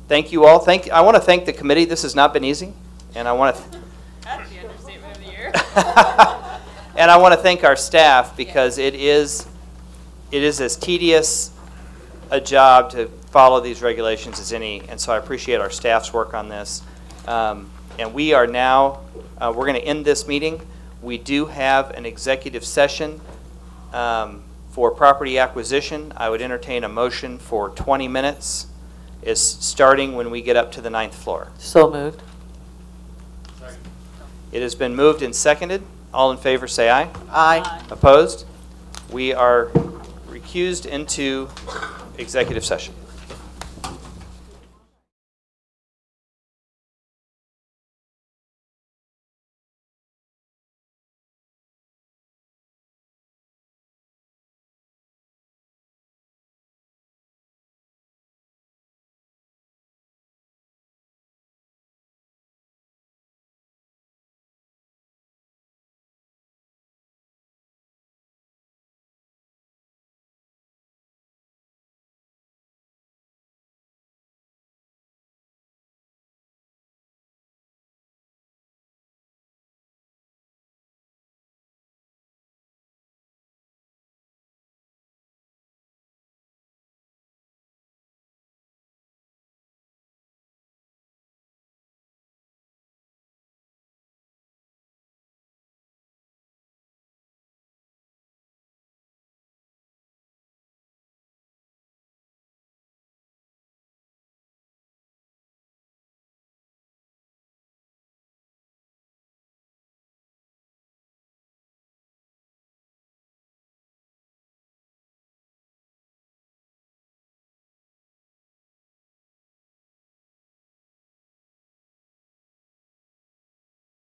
Thank you all. I want to thank the committee. This has not been easy, and I want to. That's the understatement of the year. And I want to thank our staff because it is as tedious a job to follow these regulations as any, and so I appreciate our staff's work on this. And we are now we're going to end this meeting. We do have an executive session for property acquisition. I would entertain a motion for 20 minutes. Is starting when we get up to the 9th floor. So moved. Second. It has been moved and seconded. All in favor say aye. Aye. Opposed? We are recused into executive session.